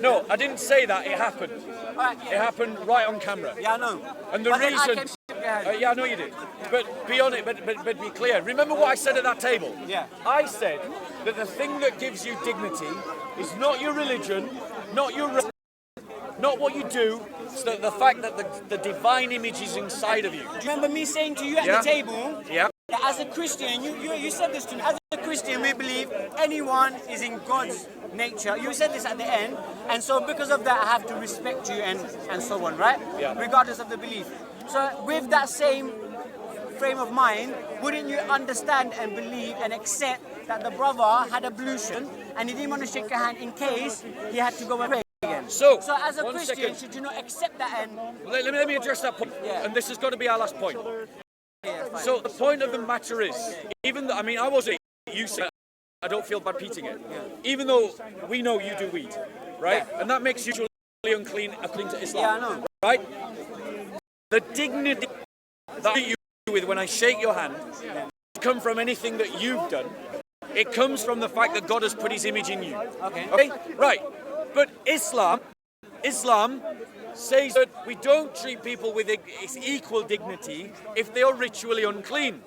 No, I didn't say that. It happened. It happened right on camera. Yeah, I know. And the reason... yeah, I know you did. But be on it, but be clear. Remember what I said at that table? Yeah. I said that the thing that gives you dignity is not your religion, not your race, not what you do, it's the fact that the divine image is inside of you. Do you remember me saying to you at the table? Yeah. That as a Christian, you said this to me. As a Christian, we believe anyone is in God's nature. You said this at the end, and so because of that, I have to respect you and so on, right? Yeah. Regardless of the belief. So with that same frame of mind, wouldn't you understand and believe and accept that the brother had ablution and he didn't want to shake your hand in case he had to go away again? So as a Christian, should you not accept that and... Let me address that point, and this has got to be our last point. So the point of the matter is, even though, I mean, I wasn't, you said, I don't feel bad repeating it, even though we know you do weed, right? And that makes you unclean according to Islam, Yeah, I know. right? The dignity that you do with when I shake your hand come from anything that you've done. It comes from the fact that God has put his image in you. Okay? Right. But Islam says that we don't treat people with equal dignity if they are ritually unclean.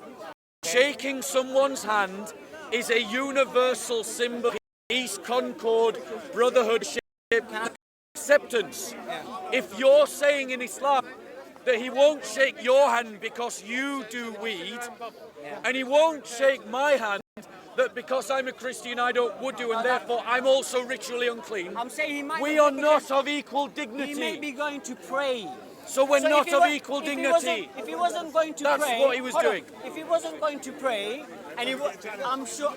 Shaking someone's hand is a universal symbol of peace, concord, brotherhood, acceptance. If you're saying in Islam that he won't shake your hand because you do weed, and he won't shake my hand that because I'm a Christian I would do, and therefore I'm also ritually unclean. I'm saying he might we are not of equal dignity. He may be going to pray. So we're not of equal dignity. If he wasn't going to pray, that's what he was doing. If he wasn't going to pray, and I'm sure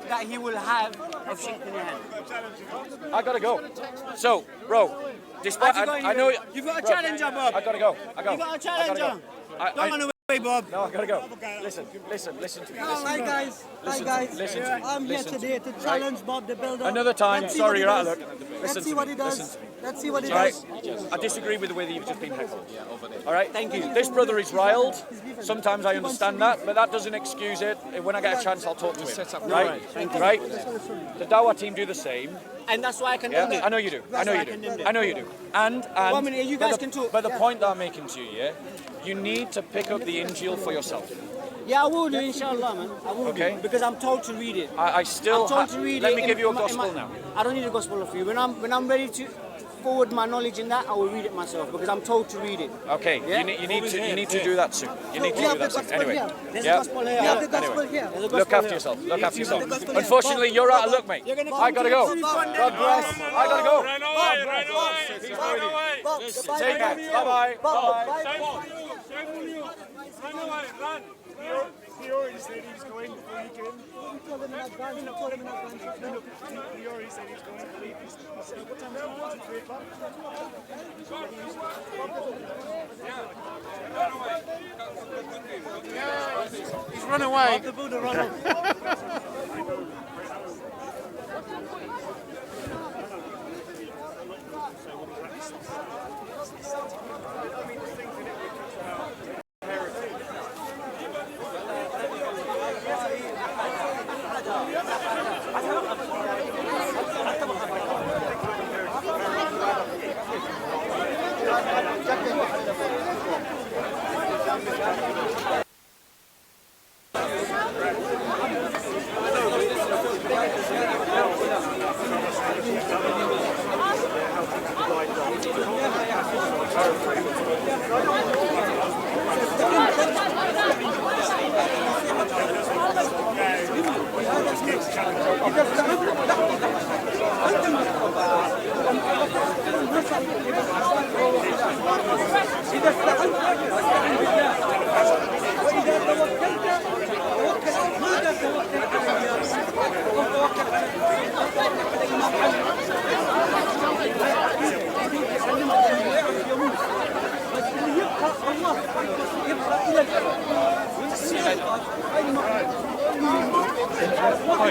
that he will have a shaking your hand. I gotta go. So, bro, despite I know you've got a challenger, Bob. I gotta go. You got a challenger. Don't run away, Bob. No, I gotta go. Listen to me. Hi guys. Listen to me. I'm here today to challenge Bob the Builder. Another time. Sorry, you're out of luck. Let's see what he does. Let's see what he does. I disagree with the way that you've just been heckled. All right? Thank you. This brother is riled. Sometimes I understand that, but that doesn't excuse it. When I get a chance, I'll talk to him. Right? Right? The Dawah team do the same. And that's why I condemned it. I know you do. I know you do. And one minute, you guys can talk. But the point that I'm making to you, you need to pick up the Injil for yourself. Yeah, I will do, inshallah, man. I will do. Because I'm told to read it. I'm told to read it. Let me give you a gospel now. I don't need a gospel for you. When I'm ready to forward my knowledge in that, I will read it myself because I'm told to read it. Okay, yeah? you need to do that soon. You need to do that soon. Anyway, there's a gospel here. Yeah, the gospel here. Look after yourself. Look after yourself. Unfortunately, you're out of luck, mate. I gotta go. God bless. I gotta go. Run away. Take care. Bye bye. Run away. Run. He already said he's going before he came. He told him in advance. He already said he's going to leave. He said, what time is it? 3 o'clock? He's run away. The Buddha run away. Back.